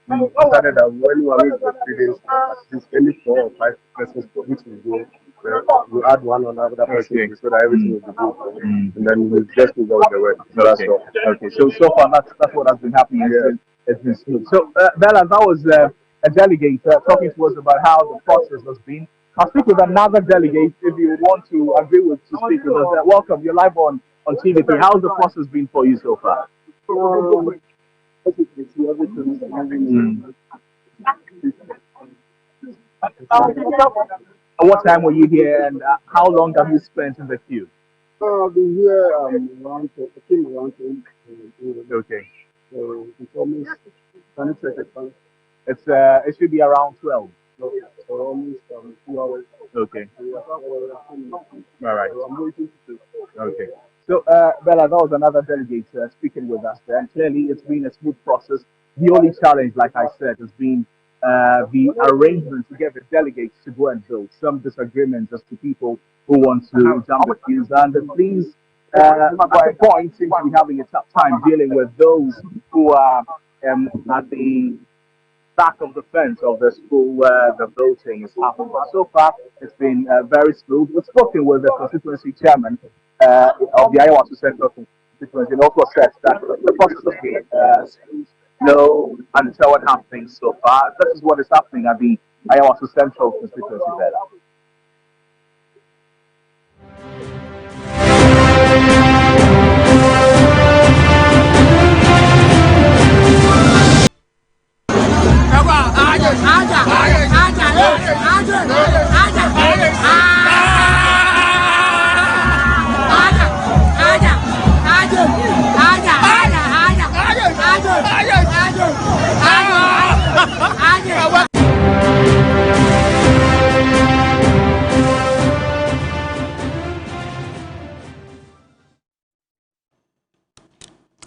we decided that when one is breastfeeding, at least any 4 or 5 persons for which we go, we add one on another person so that everything will be good. And then we just move on with the work. So that's all. Okay. So far, that's what has been happening. Yeah. It's been smooth. So, Bella, that was a delegate talking to us about how the process has been. I'll speak with another delegate if you want to agree to speak with us. Welcome. You're live on TV. How's the process been for you so far? What time were you here, and how long have you spent in the queue? I've been here around Okay. It's almost, can you check it? It should be around 12. Almost 2 hours. Okay. All right. I'm waiting to see. Okay. So, Bella, that was another delegate speaking with us there. And clearly, it's been a smooth process. The only challenge, like I said, has been the arrangement to get the delegates to go and vote. Some disagreements as to people who want to jump the queues. And the police, at a point, seem to be having a tough time dealing with those who are at the back of the fence of the school where the voting is happening. But so far, it's been very smooth. We've spoken with the constituency chairman of the Iowa Central constituency, and also said that the process has been smooth. No untoward happenings so far. This is what is happening at the Iowa Central constituency there.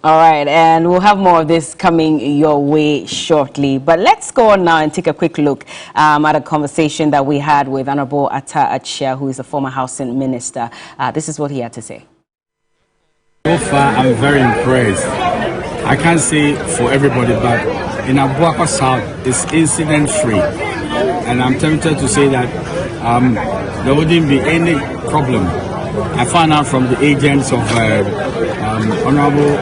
All right, and we'll have more of this coming your way shortly. But let's go on now and take a quick look at a conversation that we had with Honorable Atta Achia, who is a former housing minister. This is what he had to say. So far, I'm very impressed. I can't say for everybody, but in Abuakwa South, it's incident-free. And I'm tempted to say that there wouldn't be any problem. I found out from the agents of Honorable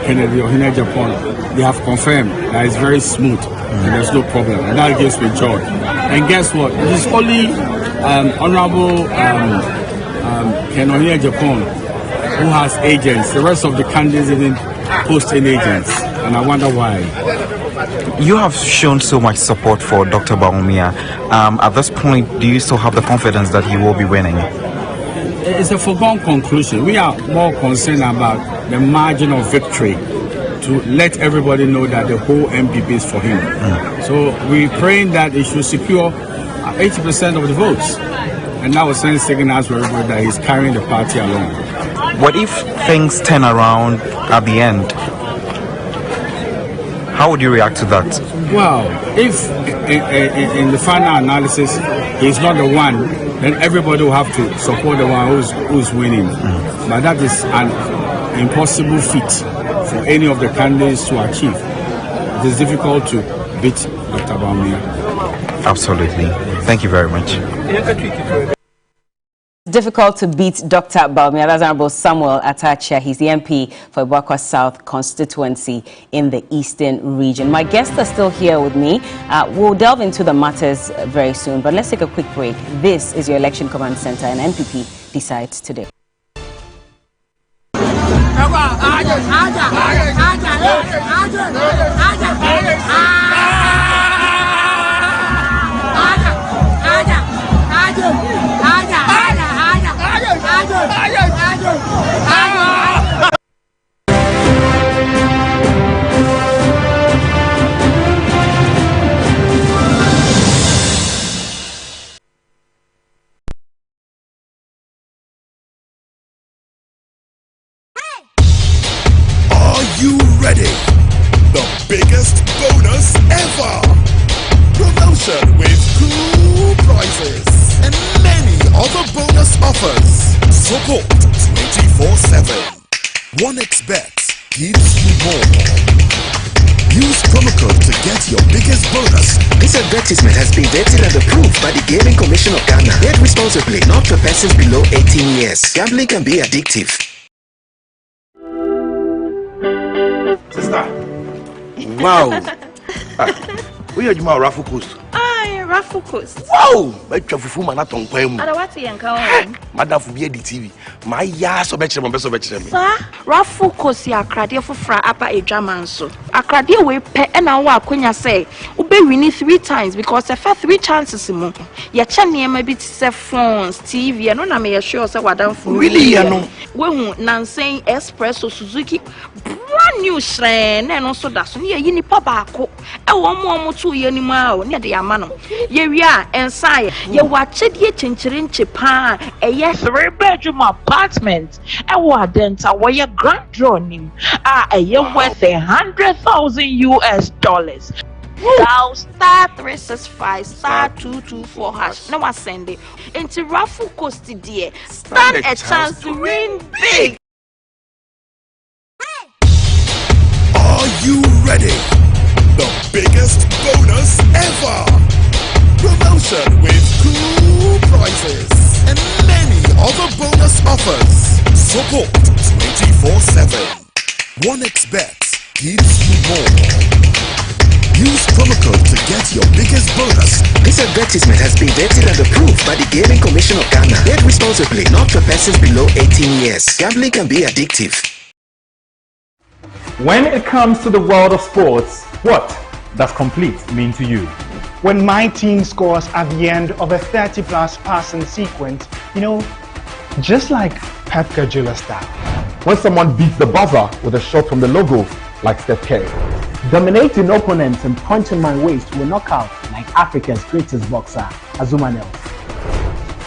Kennedy Ohene Japan, they have confirmed that it's very smooth and there's no problem. And that gives me joy. And guess what? It is only Honorable Kennedy Ohene Japan who has agents. The rest of the candidates didn't post any agents. And I wonder why. You have shown so much support for Dr. Bawumia. At this point, do you still have the confidence that he will be winning? It's a foregone conclusion. We are more concerned about the margin of victory to let everybody know that the whole NPP is for him. So we're praying that he should secure 80% of the votes. And that will send signals to everybody that he's carrying the party along. What if things turn around at the end? How would you react to that? Well, if in the final analysis he's not the one, then everybody will have to support the one who's winning. But that is an impossible feat for any of the candidates to achieve. It is difficult to beat Dr. Bawumia. Absolutely. Thank you very much. Difficult to beat Dr. Bawumia. That's Honorable Samuel Atta Achia. He's the MP for Abuakwa South constituency in the Eastern region. My guests are still here with me. We'll delve into the matters very soon, but let's take a quick break. This is your Election Command Center, and NPP decides today. Are you ready? The biggest bonus ever! Promotion with cool prizes and many other bonus offers. Support 24/7. 1xBet gives you more. Use promo code to get your biggest bonus. This advertisement has been vetted and approved by the Gaming Commission of Ghana. Bet responsibly, not for persons below 18 years. Gambling can be addictive. Sister. Wow. We are Juma Raffle Coast. Raffle Coast. Wow! But you have man at on time. I want to yanka. Madam for be the TV. My ya so better best of better. Sir, Raffle Coast ya akrade for fra apa ejaman so. Akrade we pe e na wo akonya say, ube we need 3 times because the first 3 chances mo ya chane ma bi say phones TV no na me sure say wadan phone really no we hu Nansen Espresso Suzuki brand new shren na no so da so ne yi nipa baako e wo mo to ye ni ma o ne de ama no ye wi a ensa ye wa chedie chenchirenche pa e ye 3-bedroom apartment e wo adenta wo ye grand draw nim e ye worth $100,000 dial *365*224#. Now I send it into raffle cost dear. Stand a chance to win big. Are you ready? The biggest bonus ever! Promotion with cool prizes and many other bonus offers. Support 24/7. 1xBet gives you more. Use promo code to get your biggest bonus. This advertisement has been vetted and approved by the Gaming Commission of Ghana. Bet responsibly, not for persons below 18 years. Gambling can be addictive. When it comes to the world of sports, what does complete mean to you? When my team scores at the end of a 30-plus passing sequence, just like Pep Guardiola style. When someone beats the buzzer with a shot from the logo, like Steph Curry. Dominating opponents and punching my waist to a knockout like Africa's greatest boxer, Azuma Nelson.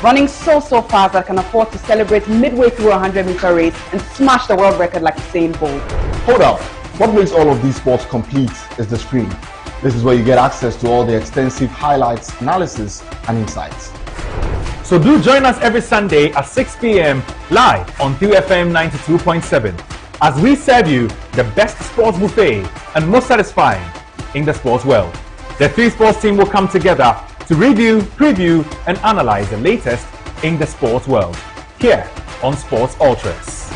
Running so fast that I can afford to celebrate midway through a 100-meter race and smash the world record like Usain Bolt. Hold up, what makes all of these sports complete is the screen. This is where you get access to all the extensive highlights, analysis, and insights. So do join us every Sunday at 6 p.m. live on 3FM 92.7 as we serve you the best sports buffet and most satisfying in the sports world. The 3 sports team will come together to review, preview, and analyze the latest in the sports world here on Sports Ultras.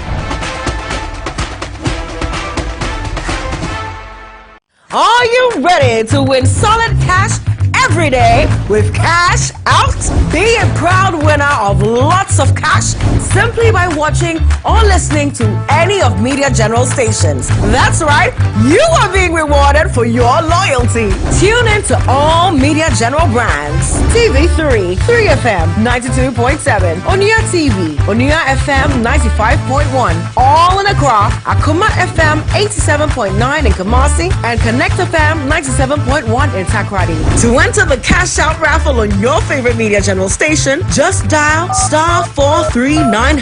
Are you ready to win solid cash every day with Cash Out? Be a proud winner of lots of cash simply by watching or listening to any of Media General stations. That's right, you are being rewarded for your loyalty. Tune in to all Media General brands. TV3, 3FM 92.7, Onia TV, Onia FM 95.1, all in Accra, Akuma FM 87.9 in Kumasi, and Connect FM 97.1 in Takrady. To enter the Cash Out raffle on your favorite Media General station, just dial *439#.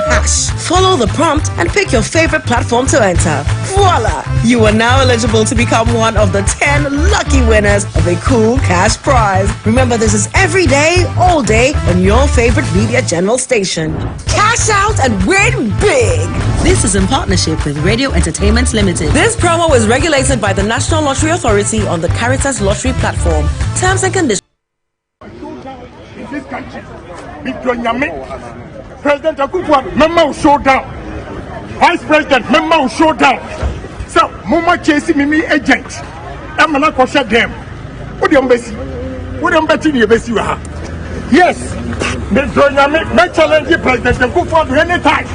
Follow the prompt and pick your favorite platform to enter. Voila! You are now eligible to become one of the 10 lucky winners of a cool cash prize. Remember, this is every day, all day on your favorite Media General station. Cash out and win big! This is in partnership with Radio Entertainment Limited. This promo is regulated by the National Lottery Authority on the Caritas Lottery platform. Terms and conditions. In this country, President Akufo, member will show down. Vice President, member will show down. So, Mama chasing me agent. I'm not going to shut them. What do you embassy? What do you embassy? Yes, the Donyame may challenge President Akufo anytime.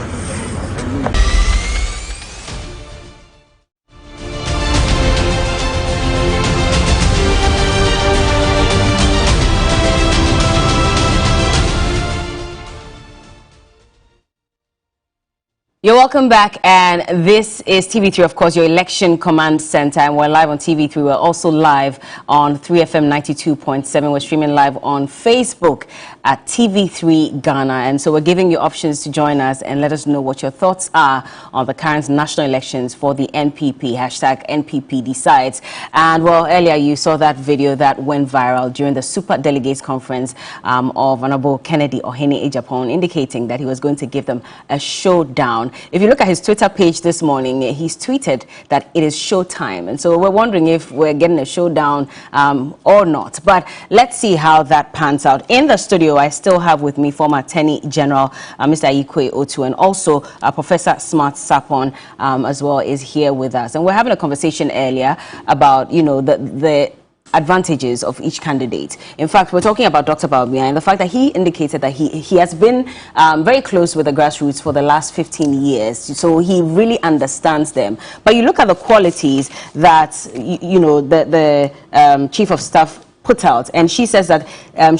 You're welcome back, and this is TV3, of course, your election command center, and we're live on TV3. We're also live on 3FM 92.7. We're streaming live on Facebook at TV3 Ghana, and so we're giving you options to join us and let us know what your thoughts are on the current national elections for the NPP, hashtag NPP decides. And well, earlier you saw that video that went viral during the Super Delegates Conference of Honorable Kennedy Ohene Ejapon, indicating that he was going to give them a showdown. If you look at his Twitter page this morning, he's tweeted that it is showtime. And so we're wondering if we're getting a showdown or not. But let's see how that pans out. In the studio, I still have with me former Attorney General Mr. Ayikwe Otu, and also Professor Smart Sapon as well is here with us. And we're having a conversation earlier about, the advantages of each candidate. In fact, we're talking about Dr. Bawumia and the fact that he indicated that he has been very close with the grassroots for the last 15 years, so he really understands them. But you look at the qualities that the Chief of Staff put out, and she says that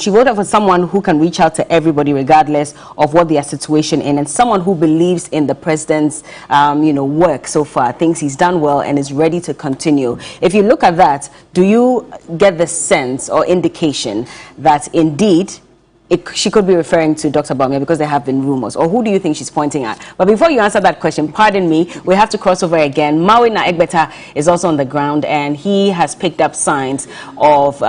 she voted for someone who can reach out to everybody regardless of what their situation is, and someone who believes in the president's work so far, thinks he's done well and is ready to continue. If you look at that, do you get the sense or indication that indeed she could be referring to Dr. Bawumia, because there have been rumors, or who do you think she's pointing at? But before you answer that question, pardon me, we have to cross over again. Mawina Egbeta is also on the ground, and he has picked up signs of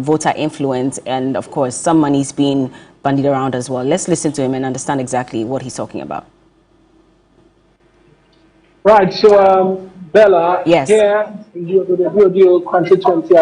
voter influence, and of course some money's being bandied around as well. Let's listen to him and understand exactly what he's talking about. Right, so Bella, yes, here the constituency,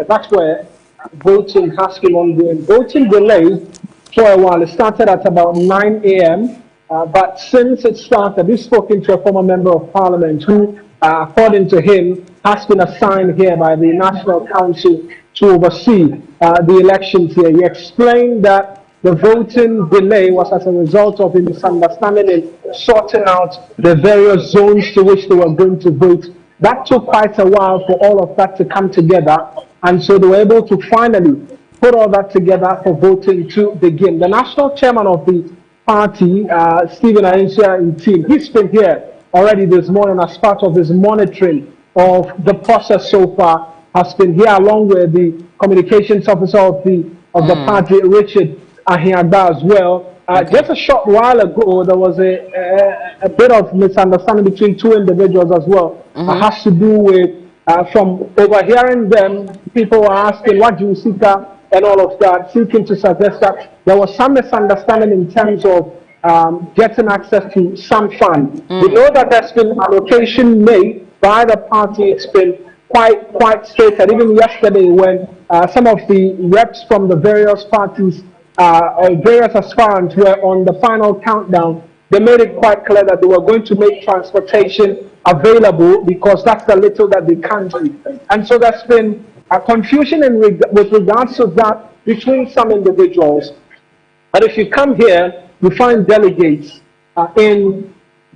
that's where voting has been ongoing. Voting delayed for a while. It started at about 9 a.m. But since it started, we spoke to a former member of parliament who, according to him, has been assigned here by the National Council to oversee the elections here. He explained that the voting delay was as a result of a misunderstanding in sorting out the various zones to which they were going to vote. That took quite a while for all of that to come together. And so they were able to finally put all that together for voting to begin. The national chairman of the party, Stephen Ayensia and team, he's been here already this morning as part of his monitoring of the process so far, has been here along with the communications officer of the party, Richard Ahiada, as well. Just a short while ago, there was a bit of misunderstanding between two individuals as well. It has to do with from overhearing them, people were asking, what do you seek, and all of that, seeking to suggest that there was some misunderstanding in terms of getting access to some fund. We know that there's been allocation made by the party. It's been quite stated. Even yesterday, when some of the reps from the various parties, various aspirants were on the final countdown, they made it quite clear that they were going to make transportation available because that's the little that they can do. And so there's been a confusion with regards to that between some individuals. And if you come here, you find delegates in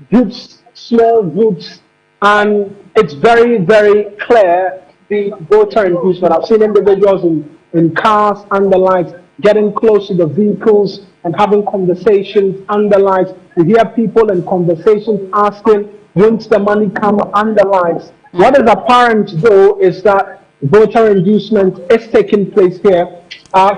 groups, small groups, and it's very, very clear the voter inducement. I've seen individuals in cars and the likes getting close to the vehicles and having conversations and the likes. You hear people in conversations asking, won't the money come and the likes. What is apparent, though, is that voter inducement is taking place here.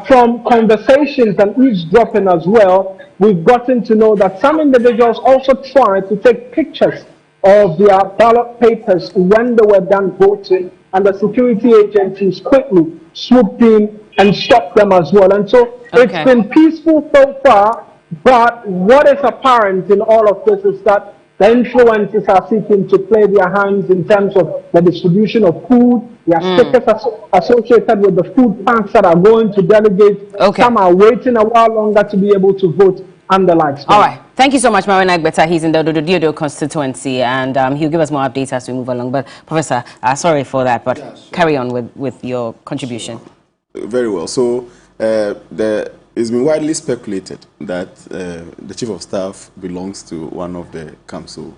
From conversations and eavesdropping as well, we've gotten to know that some individuals also tried to take pictures of their ballot papers when they were done voting, and the security agencies quickly swooped in and stopped them as well. And so it's been peaceful so far, but what is apparent in all of this is that the influencers are seeking to play their hands in terms of the distribution of food. There are stickers associated with the food packs that are going to delegates. Some are waiting a while longer to be able to vote and the likes. All right. Thank you so much, Mawina Egbeta. He's in the Diodo constituency, and he'll give us more updates as we move along. But, Professor, sorry for that, but carry on with your contribution. Very well. So, it's been widely speculated that the Chief of Staff belongs to one of the camps. So,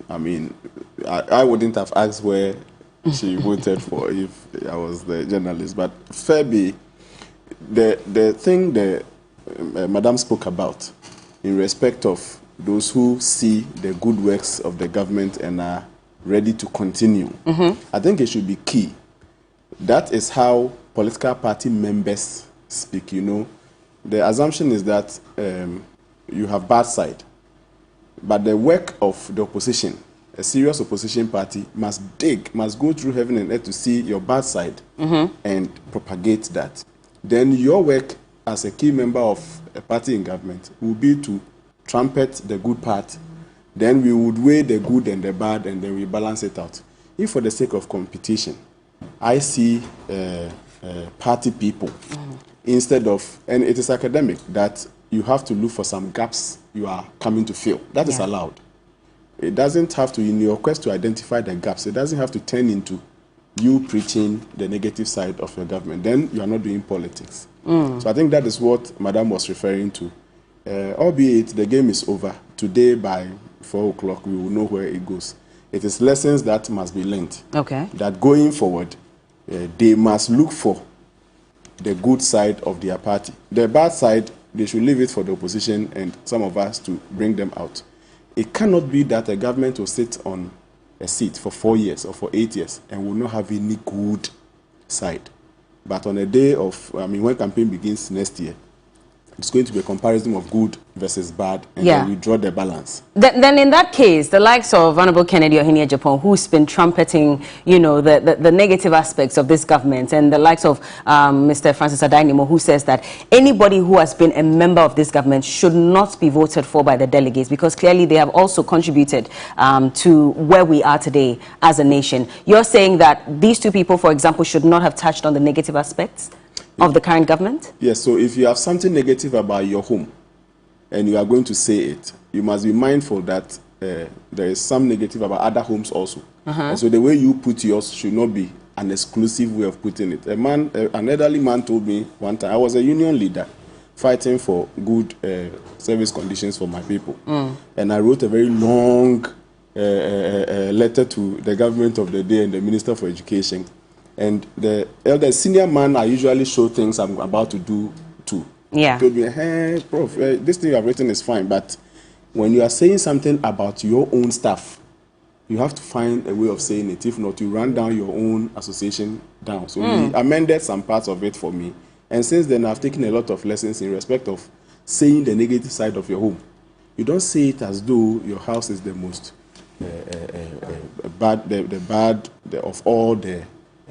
I mean, I wouldn't have asked where she voted for if I was the journalist. But Fairby, the thing that Madam spoke about in respect of those who see the good works of the government and are ready to continue, I think it should be key. That is how political party members speak. You know, the assumption is that you have bad side, but the work of the opposition, a serious opposition party, must go through heaven and earth to see your bad side and propagate that. Then your work as a key member of a party in government will be to trumpet the good part. Then we would weigh the good and the bad, and then we balance it out. If for the sake of competition, I see party people instead of, and it is academic, that you have to look for some gaps you are coming to fill. That is allowed. It doesn't have to, in your quest to identify the gaps, it doesn't have to turn into you preaching the negative side of your government, then you are not doing politics. So I think that is what Madam was referring to. Albeit the game is over. Today by 4 o'clock, we will know where it goes. It is lessons that must be learned. Okay. That going forward, they must look for the good side of their party. The bad side, they should leave it for the opposition and some of us to bring them out. It cannot be that a government will sit on a seat for 4 years or for 8 years and will not have any good side. But on a day of, when campaign begins next year, it's going to be a comparison of good versus bad, and then we draw the balance. Then in that case, the likes of Honorable Kennedy Ohinie-Agyapong, who's been trumpeting, the negative aspects of this government, and the likes of Mr. Francis Adainimo, who says that anybody who has been a member of this government should not be voted for by the delegates, because clearly they have also contributed to where we are today as a nation. You're saying that these two people, for example, should not have touched on the negative aspects of the current government? Yes, so if you have something negative about your home and you are going to say it, you must be mindful that there is some negative about other homes also. And so the way you put yours should not be an exclusive way of putting it. An elderly man told me one time, I was a union leader fighting for good service conditions for my people. And I wrote a very long letter to the government of the day and the Minister for Education. And the senior man, I usually show things I'm about to do too. Yeah. He told me, hey, Prof, this thing you have written is fine, but when you are saying something about your own stuff, you have to find a way of saying it. If not, you run down your own association down. So he amended some parts of it for me. And since then, I've taken a lot of lessons in respect of saying the negative side of your home. You don't say it as though your house is the most bad, the bad of all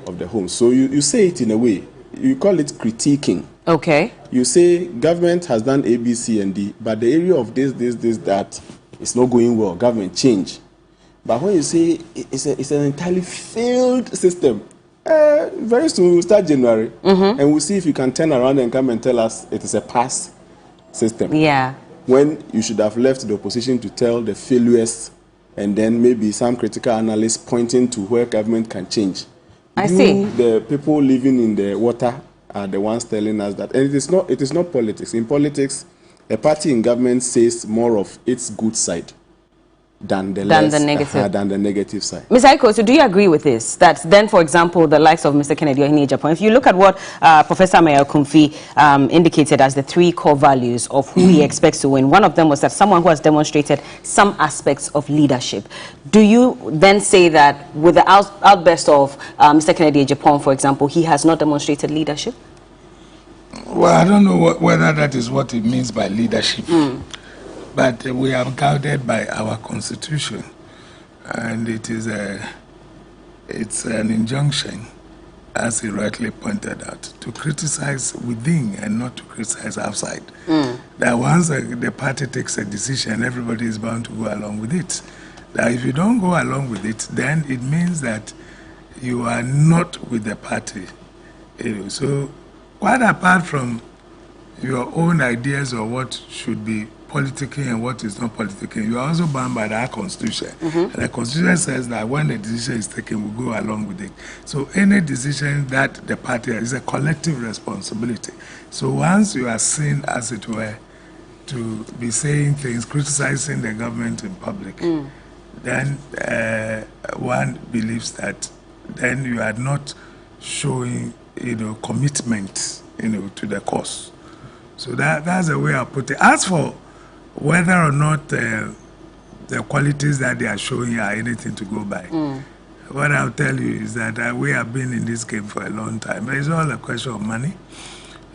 of the home. So you say it in a way. You call it critiquing. Okay. You say government has done A, B, C, and D, but the area of this, that is not going well. Government change. But when you say it's an entirely failed system, very soon we'll start January, and we'll see if you can turn around and come and tell us it is a past system. Yeah. When you should have left the opposition to tell the failures, and then maybe some critical analysts pointing to where government can change. I see. The people living in the water are the ones telling us that. And it is not politics. In politics, a party in government says more of its good side than the negative side. Ms. Aiko, so do you agree with this? That then, for example, the likes of Mr. Kennedy Ohinie-Agyapong, if you look at what Professor Mayor Kumfi indicated as the 3 core values of who he expects to win, one of them was that someone who has demonstrated some aspects of leadership. Do you then say that with the outburst of Mr. Kennedy Agyapong, for example, he has not demonstrated leadership? Well, I don't know whether that is what it means by leadership. But we are guided by our constitution, and it's an injunction, as he rightly pointed out, to criticize within and not to criticize outside. That once the party takes a decision, everybody is bound to go along with it. That if you don't go along with it, then it means that you are not with the party. So quite apart from your own ideas of what should be politicking and what is not politicking, you are also bound by our constitution. And the constitution says that when the decision is taken, we go along with it. So any decision that the party has is a collective responsibility. So once you are seen, as it were, to be saying things, criticizing the government in public, then one believes that then you are not showing, commitment, to the cause. So that's the way I put it. As for whether or not the qualities that they are showing are anything to go by, what I'll tell you is that we have been in this game for a long time. But it's all a question of money.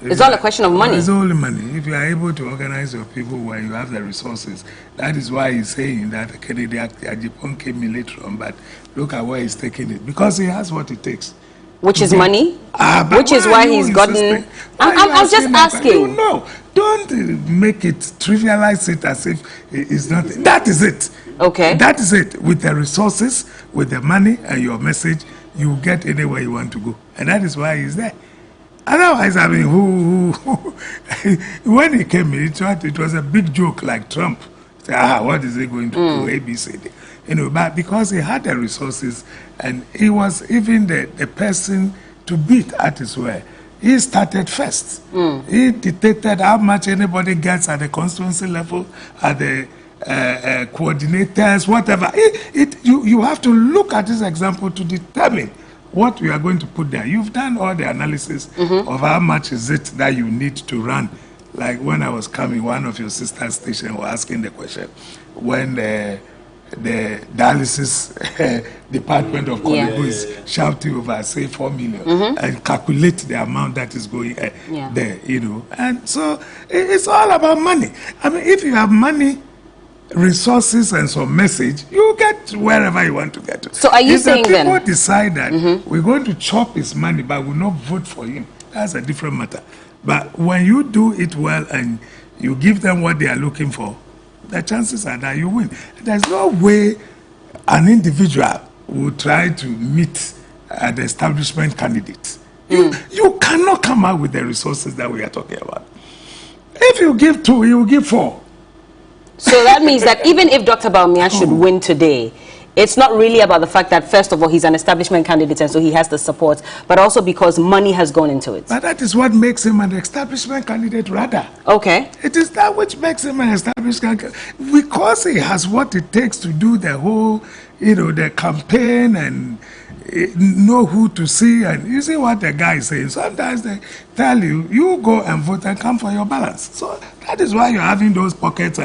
It's all a question of money? It's only money. If you are able to organize your people where you have the resources, that is why he's saying that Kennedy Agyapong came in later on, but look at where he's taking it. Because he has what it takes. Which is money? Which is why he's gotten... I'm just asking. No, don't make it, trivialize it as if it's nothing. That is it. Okay. That is it. With the resources, with the money and your message, you get anywhere you want to go. And that is why he's there. Otherwise, when he came in, it was a big joke like Trump. Say, what is he going to do? ABC. but because he had the resources and he was even the person to beat at his way. He started first. He dictated how much anybody gets at the constituency level, at the coordinators, whatever. You have to look at this example to determine what we are going to put there. You've done all the analysis of how much is it that you need to run. Like when I was coming, one of your sister stations was asking the question, when the dialysis department of Kolibu is shouting over, say, 4 million, and calculate the amount that is going there, And so it's all about money. I mean, if you have money, resources, and some message, you get wherever you want to get to. So are you saying then? People decide that we're going to chop his money, but we'll not vote for him. That's a different matter. But when you do it well and you give them what they are looking for, the chances are that you win. There's no way an individual will try to meet the establishment candidates. You cannot come out with the resources that we are talking about. If you give 2, you will give 4. So that means that even if Dr. Bawumia should win today, it's not really about the fact that, first of all, he's an establishment candidate and so he has the support, but also because money has gone into it. But that is what makes him an establishment candidate, rather. Okay. It is that which makes him an establishment candidate. Because he has what it takes to do the whole, the campaign and know who to see. And you see what the guy is saying. Sometimes they tell you, you go and vote and come for your balance. So that is why you're having those pockets.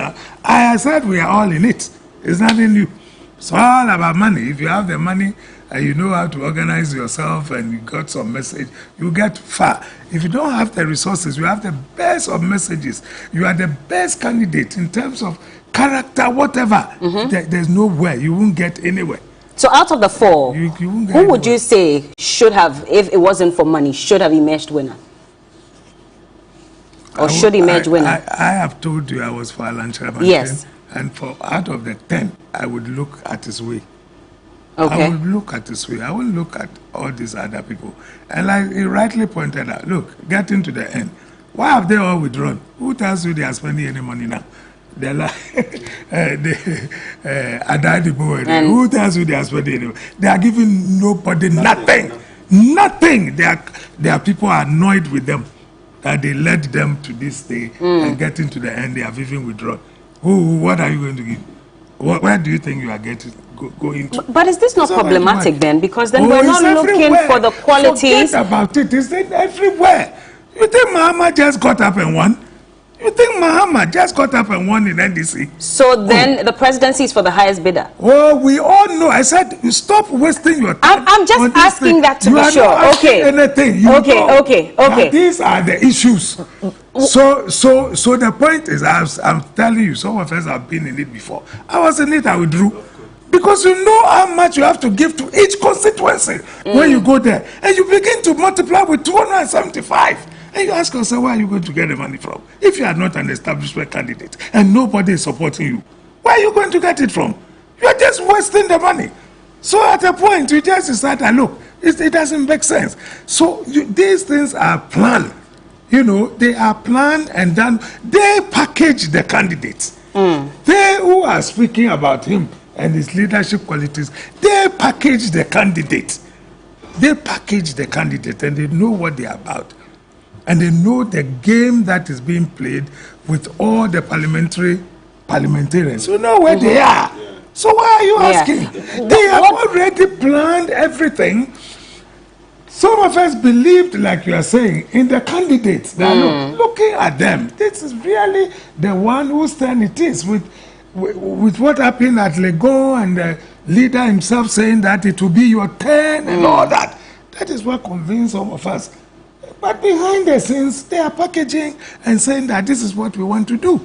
I said we are all in it. It's nothing new. It's all about money. If you have the money and you know how to organize yourself and you got some message, you get far. If you don't have the resources, you have the best of messages. You are the best candidate in terms of character, whatever. There's nowhere. You won't get anywhere. So out of the 4, who would you say should have, if it wasn't for money, should have emerged winner? Or should emerge winner? I have told you I was for Alan Chairman. Yes. And for out of the 10, I would look at his way. Okay. I would look at his way. I wouldn't look at all these other people. And like he rightly pointed out, look, getting to the end. Why have they all withdrawn? Who tells you they are spending any money now? They're like, who tells you they are spending any money? They are giving nobody nothing. Nothing. There are people annoyed with them that they led them to this day and getting to the end, they have even withdrawn. What are you going to give? Where do you think you are going to? But is this not problematic then? Because then we're not looking for the qualities. Forget about it. It's everywhere. You think Muhammad just got up and won? You think Muhammad just got up and won in NDC? So then the presidency is for the highest bidder? Oh, we all know. I said, stop wasting your time. I'm just asking that to be sure. Okay. Anything. Okay. These are the issues. So the point is, I'm telling you, some of us have been in it before. I was in it, I withdrew. Because you know how much you have to give to each constituency when you go there. And you begin to multiply with 275. And you ask yourself, where are you going to get the money from? If you are not an establishment candidate and nobody is supporting you, where are you going to get it from? You are just wasting the money. So at a point, you just decide that, look, it doesn't make sense. So these things are planned. They are planned and done. They package the candidates. They who are speaking about him and his leadership qualities, they package the candidate. They package the candidate and they know what they are about. And they know the game that is being played with all the parliamentarians. You know where they are. So why are you asking? They have already planned everything. Some of us believed, like you are saying, in the candidates. That looking at them, this is really the one whose turn it is. With what happened at Legon and the leader himself saying that it will be your turn and all that. That is what convinced some of us. But behind the scenes, they are packaging and saying that this is what we want to do.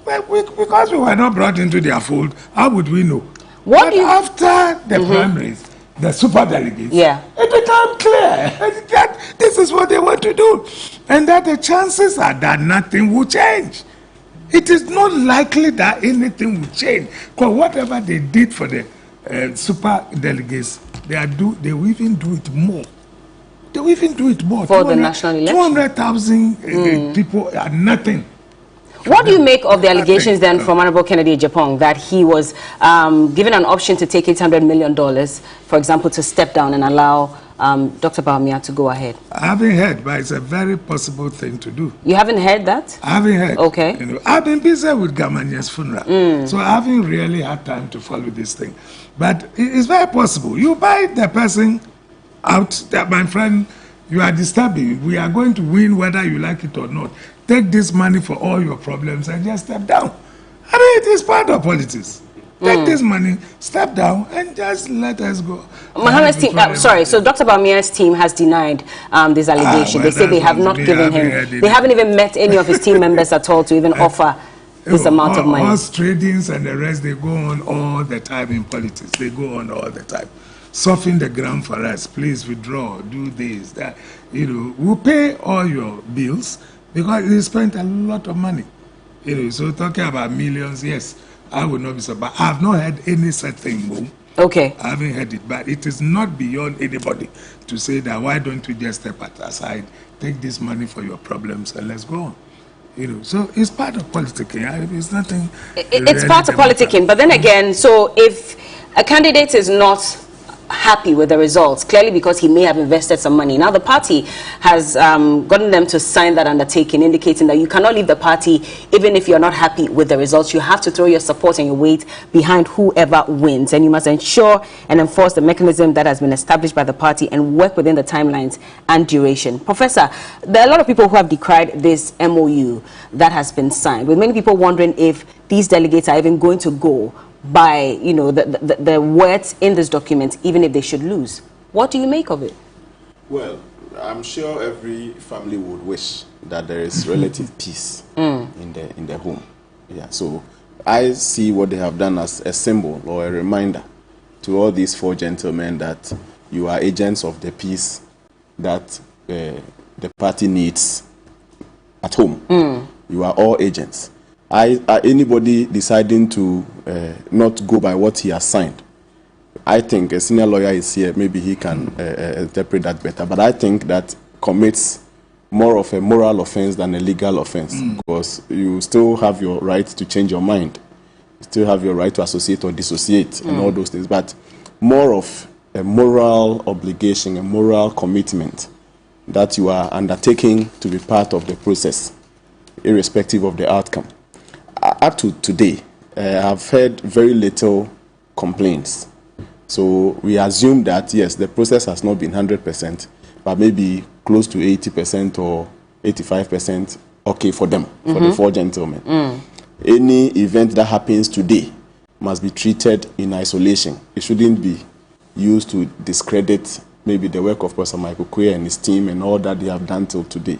Because we were not brought into their fold, how would we know? After the primaries, the super delegates, it became clear that this is what they want to do. And that the chances are that nothing will change. It is not likely that anything will change. Because whatever they did for the super delegates, they will even do it more. They will even do it more. For the national election. 200,000 people are nothing. What do you make of the allegations then from Honorable Kennedy Japong that he was given an option to take $800 million, for example, to step down and allow Dr. Bawumia to go ahead? I haven't heard, but it's a very possible thing to do. You haven't heard that? I haven't heard. Okay. You know, I've been busy with Gamanya's funeral, so I haven't really had time to follow this thing. But it's very possible. You buy the person out, that my friend, you are disturbing. We are going to win whether you like it or not. Take this money for all your problems and just step down. I mean, it is part of politics. Take this money, step down, and just let us go. Mohammed's team, sorry, so Dr. Bawumia's team has denied this allegation. They say they have not given him, they haven't even met any of his team members at all to even offer this amount of money. All tradings and the rest, they go on all the time in politics. They go on all the time. Soften the ground for us. Please withdraw, do this, that. You know, we'll pay all your bills because you spent a lot of money. You know, so talking about millions, yes. I would not be surprised. I have not heard any such thing, Mo. Okay. I haven't heard it, but it is not beyond anybody to say that why don't we just step aside, take this money for your problems, and let's go on. You know, so it's part of politicking. It's nothing. It's part of politicking, but then again, so if a candidate is not happy with the results, clearly because he may have invested some money. Now the party has gotten them to sign that undertaking, indicating that you cannot leave the party even if you're not happy with the results. You have to throw your support and your weight behind whoever wins, and you must ensure and enforce the mechanism that has been established by the party and work within the timelines and duration. Professor, there are a lot of people who have decried this MOU that has been signed, with many people wondering if these delegates are even going to go by, you know, the words in this document, even if they should lose. What do you make of it? Well, I'm sure every family would wish that there is relative peace in the home. Yeah, so I see what they have done as a symbol or a reminder to all these four gentlemen that you are agents of the peace that the party needs at home. You are all agents. Anybody deciding to not go by what he has signed, I think a senior lawyer is here, maybe he can interpret that better, but I think that commits more of a moral offense than a legal offense, because you still have your right to change your mind, you still have your right to associate or dissociate and all those things, but more of a moral obligation, a moral commitment that you are undertaking to be part of the process, irrespective of the outcome. Up to today, I've heard very little complaints. So we assume that, yes, the process has not been 100%, but maybe close to 80% or 85% okay for them, for the four gentlemen. Any event that happens today must be treated in isolation. It shouldn't be used to discredit maybe the work of Professor Michael Quay and his team and all that they have done till today.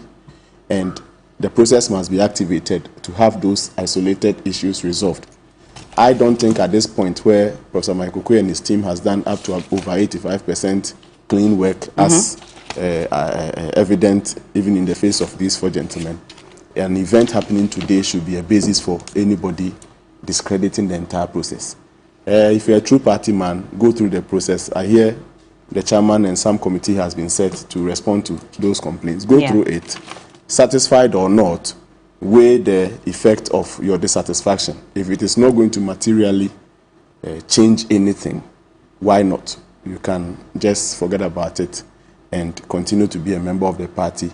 And the process must be activated to have those isolated issues resolved. I don't think at this point where Professor Michael Quay and his team has done up to over 85% clean work as evident even in the face of these four gentlemen, an event happening today should be a basis for anybody discrediting the entire process. If you're a true party man, go through the process. I hear the chairman and some committee has been set to respond to those complaints. Go through it. Satisfied or not, weigh the effect of your dissatisfaction. If it is not going to materially change anything, why not? You can just forget about it and continue to be a member of the party.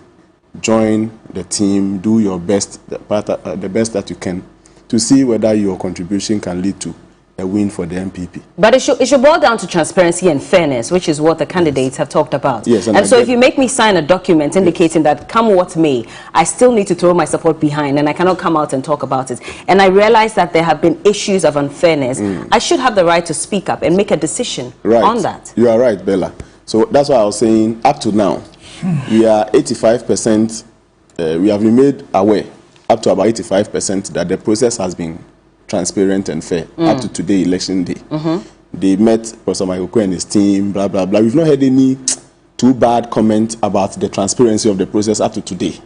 Join the team, do your best, the best that you can, to see whether your contribution can lead to a win for the NPP. But it should boil down to transparency and fairness, which is what the candidates have talked about. Yes, and so if you make me sign a document indicating that come what may, I still need to throw my support behind and I cannot come out and talk about it, and I realize that there have been issues of unfairness, I should have the right to speak up and make a decision on that. You are right, Bella. So that's why I was saying up to now, we are 85%, we have been made aware up to about 85% that the process has been transparent and fair up to today, election day. They met Professor Michael Quay and his team, blah, blah, blah. We've not heard any too bad comment about the transparency of the process up to today.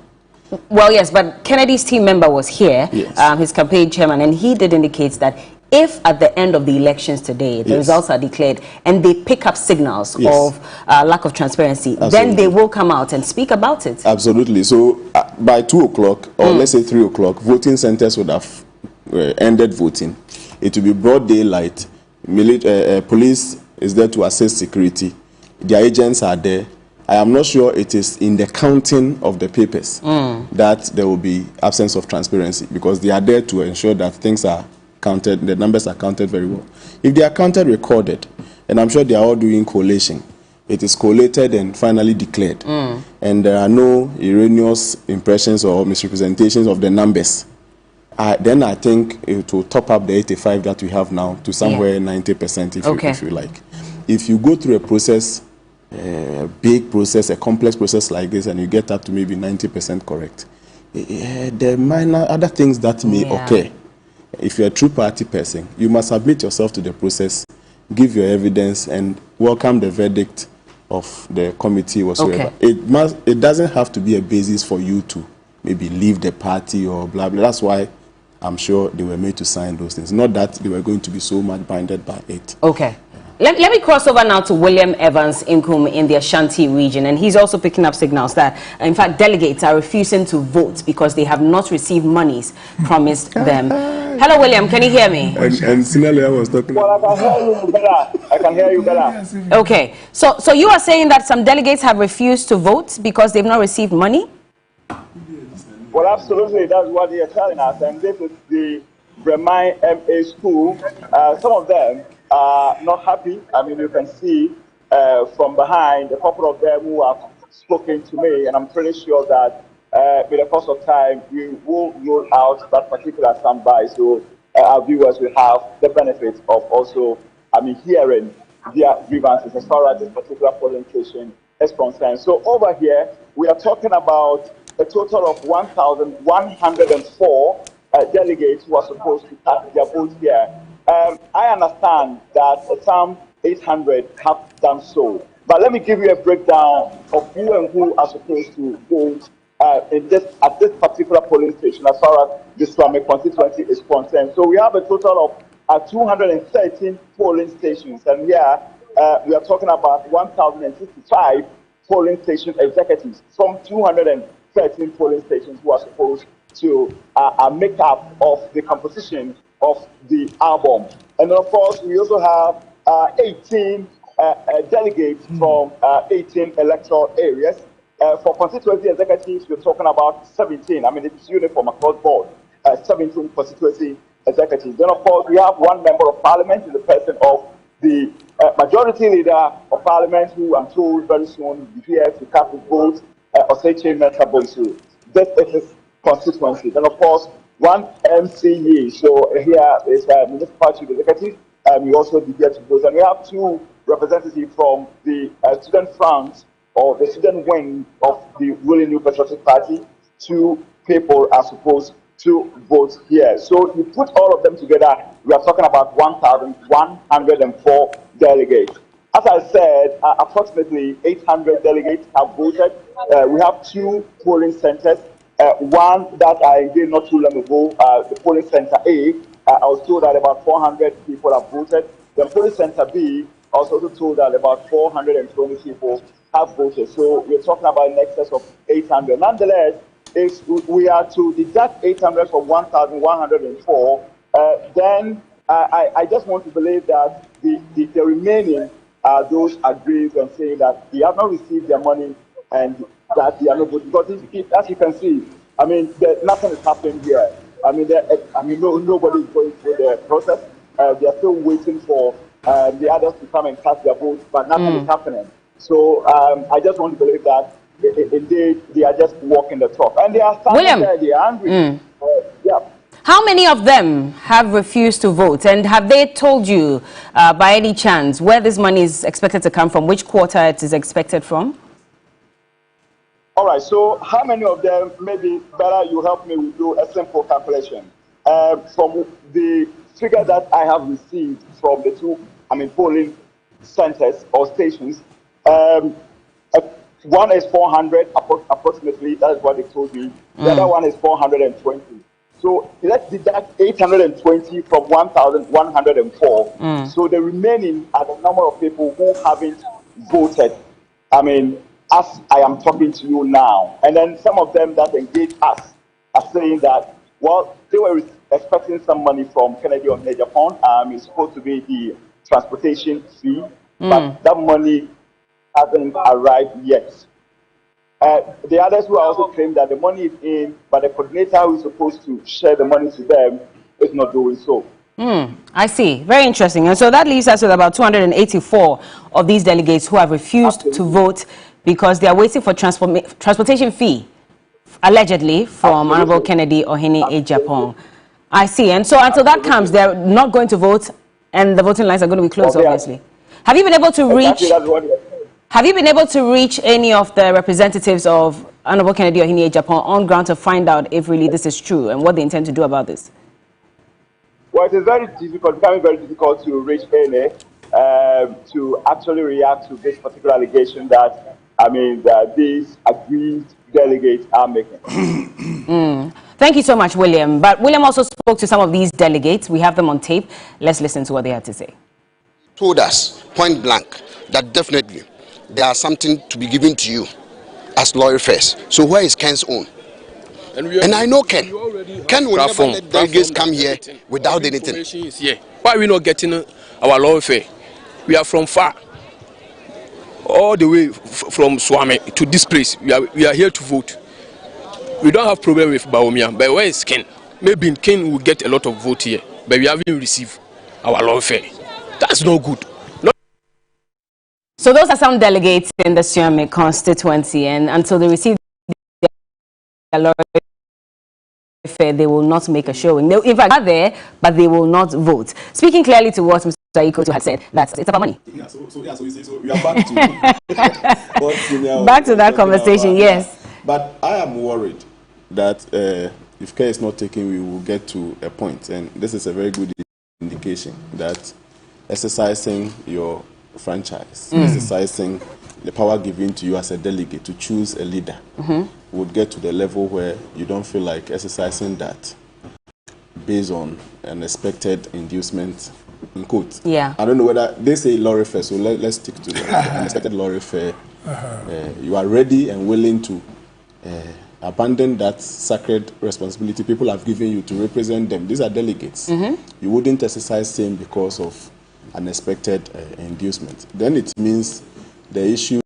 Well, yes, but Kennedy's team member was here, his campaign chairman, and he did indicate that if at the end of the elections today, the results are declared and they pick up signals of lack of transparency, then they will come out and speak about it. Absolutely. So by 2 o'clock, or let's say 3 o'clock, voting centers would have ended voting. It will be broad daylight. Police is there to assist security. Their agents are there. I am not sure it is in the counting of the papers that there will be absence of transparency, because they are there to ensure that things are counted, the numbers are counted very well. If they are counted, recorded, and I'm sure they are all doing collation, it is collated and finally declared, and there are no erroneous impressions or misrepresentations of the numbers, then I think it will top up the 85 that we have now to somewhere 90%, if you like. If you go through a process, a big process, a complex process like this, and you get up to maybe 90% correct, there are minor other things that may occur. If you're a true party person, you must submit yourself to the process, give your evidence, and welcome the verdict of the committee whatsoever. It doesn't have to be a basis for you to maybe leave the party or blah blah. That's why I'm sure they were made to sign those things. Not that they were going to be so much binded by it. Okay. Let me cross over now to William Evans Inkum in the Ashanti region, and he's also picking up signals that, in fact, delegates are refusing to vote because they have not received monies promised them. Hello, William, can you hear me? And similarly, I was talking. Well, I can hear you better. I can hear you better. Okay, so you are saying that some delegates have refused to vote because they've not received money? Well, absolutely, that's what they are telling us, and this is the Bremai MA school. Some of them are not happy. I mean, you can see from behind a couple of them who have spoken to me, and I'm pretty sure that with the course of time, we will roll out that particular standby, so our viewers will have the benefit of also, hearing their grievances as far as this particular polling station is concerned. So over here, we are talking about a total of 1,104 delegates who are supposed to cast their vote here. I understand that some 800 have done so. But let me give you a breakdown of who and who are supposed to vote at this particular polling station as far as the Swami constituency is concerned. So we have a total of 213 polling stations. And here we are talking about 1,065 polling station executives from 213 polling stations who are supposed to make up of the composition of the album. And of course, we also have 18 delegates from 18 electoral areas. For constituency executives, we're talking about 17. I mean, it's uniform across board. 17 constituency executives. Then, of course, we have one member of parliament in the person of the majority leader of parliament, who I'm told very soon will be here to cast his vote, Oseche Mensah Bonsu. This is his constituency. Then, of course, one MCE. So here is municipal chief executive. We also be here to vote. And we have two representatives from the student front or the student wing of the ruling New Patriotic Party. Two people are supposed to vote here. So you put all of them together, we are talking about 1,104 delegates. As I said, approximately 800 delegates have voted. We have two polling centers. One that I did not too long ago, the polling center A, I was told that about 400 people have voted. The polling center B, I was also told that about 420 people have voted. So we're talking about in excess of 800. Nonetheless, if we are to deduct 800 from 1,104, then I just want to believe that the remaining those aggrieved and saying that they have not received their money and that they are not voting. Because as you can see, I mean, nothing is happening here. I mean, nobody is going through the process. They are still waiting for the others to come and cast their votes, but nothing is happening. So I just want to believe that indeed they are just walking the talk. And they are standing there, they are angry. How many of them have refused to vote? And have they told you, by any chance, where this money is expected to come from, which quarter it is expected from? All right, so how many of them, maybe better you help me do a simple calculation. From the figure that I have received from the two, polling centers or stations, one is 400 approximately, that is what they told me. The other one is 420. So let's deduct 820 from 1,104. So the remaining are the number of people who haven't voted. I mean, as I am talking to you now. And then some of them that engage us are saying that, well, they were expecting some money from Kennedy on Japan. It's supposed to be the transportation fee, but that money hasn't arrived yet. The others who also claim that the money is in, but the coordinator who is supposed to share the money to them is not doing so. I see. Very interesting. And so that leaves us with about 284 of these delegates who have refused to vote because they are waiting for transportation fee, allegedly, from Honorable Kennedy Ohene Ejapong. I see. And so until that comes, they're not going to vote, and the voting lines are going to be closed, obviously. Have you been able to reach... Have you been able to reach any of the representatives of Honorable Kennedy Ohene Ejapong on ground to find out if really this is true and what they intend to do about this? Well, it is becoming very difficult to reach any to actually react to this particular allegation that, I mean, that these aggrieved delegates are making. Thank you so much, William. But William also spoke to some of these delegates. We have them on tape. Let's listen to what they had to say. Told us point blank that definitely there are something to be given to you as lawyer first. So where is Ken's own? And I know Ken. Ken will never let delegates come here without anything. Why are we not getting our lawyer fare? We are from far, all the way from Swami to this place. We are here to vote. We don't have problem with Bawumia, but where is Ken? Maybe Ken will get a lot of vote here, but we haven't received our lawyer fare. That's not good. So those are some delegates in the Suame constituency, and until they receive their lawyer fare, they will not make a showing. They, in fact, are there, but they will not vote. Speaking clearly to what Mr. Ikoto had said, that it's about money. Yeah, so we are back to back to that conversation, yes. But I am worried that if care is not taken, we will get to a point, and this is a very good indication that exercising your franchise, exercising the power given to you as a delegate to choose a leader, would get to the level where you don't feel like exercising that based on an expected inducement, in quotes. Yeah. I don't know whether they say lorry fare, so let's stick to the unexpected lorry fare. You are ready and willing to abandon that sacred responsibility people have given you to represent them. These are delegates. You wouldn't exercise same because of unexpected inducement. Then it means the issue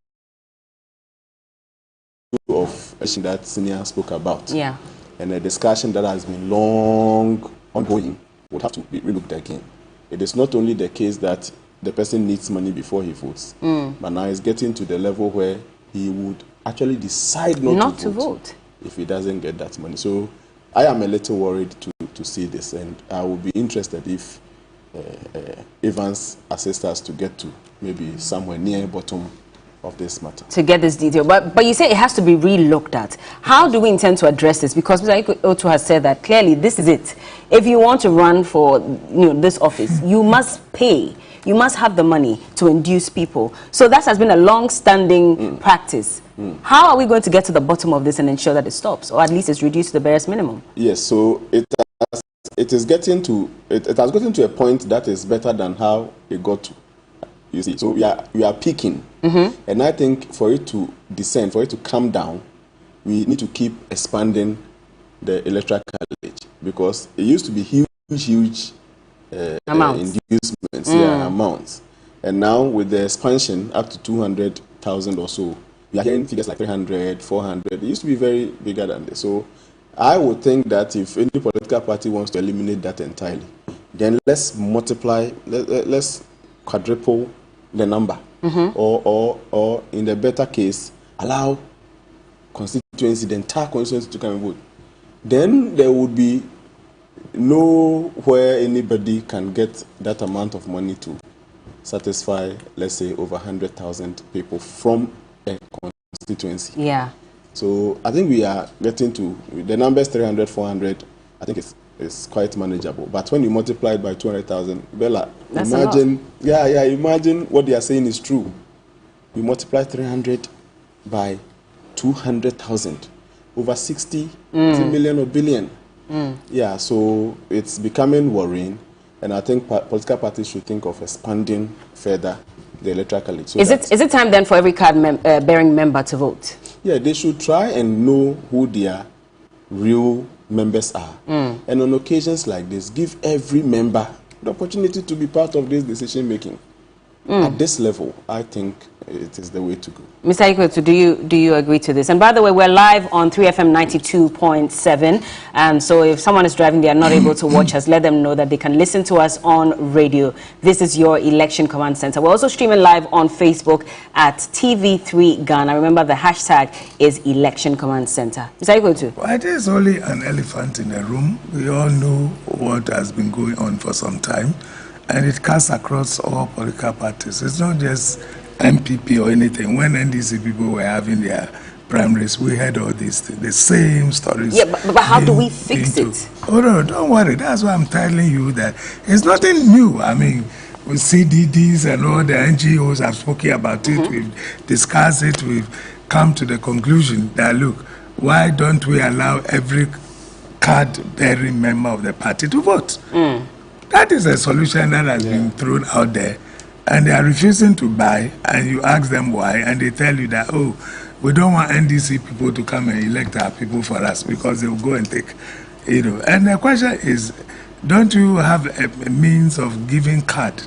of that Senior spoke about, and a discussion that has been long ongoing would have to be relooked again. It is not only the case that the person needs money before he votes, but now it's getting to the level where he would actually decide not to vote if he doesn't get that money. So I am a little worried to see this, and I would be interested if Evans assists us to get to maybe somewhere near the bottom of this matter. To get this detail. But you say it has to be re-looked at. How do we intend to address this? Because Mr. Ikoto has said that clearly this is it. If you want to run for this office, you must pay. You must have the money to induce people. So that has been a long-standing practice. How are we going to get to the bottom of this and ensure that it stops, or at least it's reduced to the barest minimum? Yes, so it has gotten to a point that is better than how it got to. You see, so we are peaking, and I think for it to descend, for it to come down, we need to keep expanding the electoral college, because it used to be huge inducements, amounts, and now with the expansion up to 200,000 or so, we are getting figures like 300, 400. It used to be very bigger than this. So I would think that if any political party wants to eliminate that entirely, then let's multiply, let's quadruple the number, or in the better case, allow constituency, the entire constituency to come and vote. Then there would be nowhere anybody can get that amount of money to satisfy, let's say, over 100,000 people from a constituency. Yeah. So I think we are getting to the numbers 300, 400. I think it's quite manageable. But when you multiply it by 200,000, Bella, imagine, imagine what they are saying is true. You multiply 300 by 200,000, over 60 million or billion. Yeah, so it's becoming worrying, and I think political parties should think of expanding further the electoral college. So is it time then for every card-bearing member to vote? Yeah, they should try and know who their real members are. And on occasions like this, give every member the opportunity to be part of this decision making. At this level, I think it is the way to go. Mr. Ikwetu, do you agree to this? And by the way, we're live on 3FM 92.7. So if someone is driving, they are not able to watch us, let them know that they can listen to us on radio. This is your Election Command Center. We're also streaming live on Facebook at TV3 Ghana. Remember, the hashtag is Election Command Center. Mr. Ikwetu. Well, it is only an elephant in the room. We all know what has been going on for some time. And it cuts across all political parties. It's not just NPP or anything. When NDC people were having their primaries, we heard all these things, the same stories. Yeah, but how do we fix it? Oh, no, don't worry. That's why I'm telling you that it's nothing new. I mean, with CDDs and all the NGOs have spoken about it. We've discussed it. We've come to the conclusion that, look, why don't we allow every card-bearing member of the party to vote? That is a solution that has been thrown out there, and they are refusing to buy, and you ask them why, and they tell you that, oh, we don't want NDC people to come and elect our people for us because they will go and take, And the question is, don't you have a means of giving card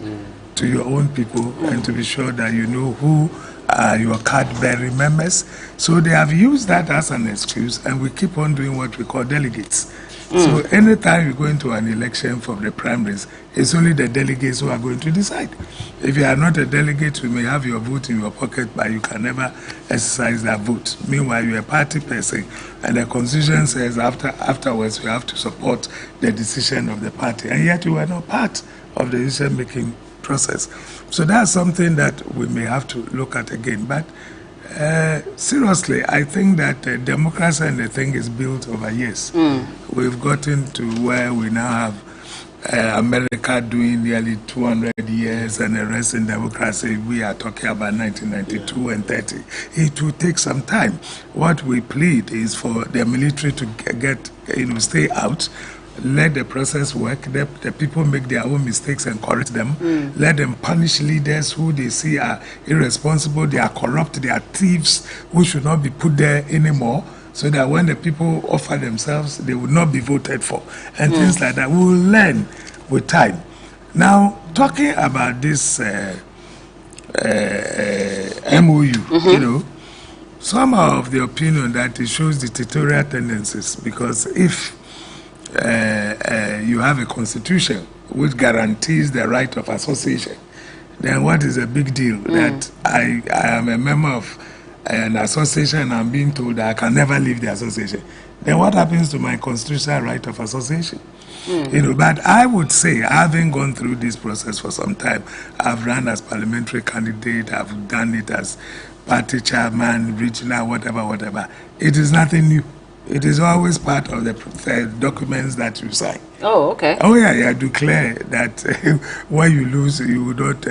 to your own people and to be sure that you know who are your card-bearing members? So they have used that as an excuse, and we keep on doing what we call delegates. So anytime you go into an election for the primaries, it's only the delegates who are going to decide. If you are not a delegate, you may have your vote in your pocket, but you can never exercise that vote. Meanwhile, you're a party person, and the constitution says afterwards you have to support the decision of the party, and yet you are not part of the decision-making process. So that's something that we may have to look at again. But seriously, I think that democracy and the thing is built over years. We've gotten to where we now have America doing nearly 200 years and the rest in democracy. We are talking about 1992 and 30. It will take some time. What we plead is for the military to stay out. Let the process work. The people make their own mistakes and correct them. Let them punish leaders who they see are irresponsible, they are corrupt, they are thieves who should not be put there anymore, so that when the people offer themselves, they will not be voted for. And things like that. We will learn with time. Now, talking about this MOU, some are of the opinion that it shows dictatorial tendencies, because if you have a constitution which guarantees the right of association, then what is the big deal that I am a member of an association and I'm being told that I can never leave the association? Then what happens to my constitutional right of association? But I would say, having gone through this process for some time, I've run as parliamentary candidate, I've done it as party chairman, regional, whatever. It is nothing new. It is always part of the documents that you sign. Oh, okay. Oh, yeah, declare that when you lose, you will not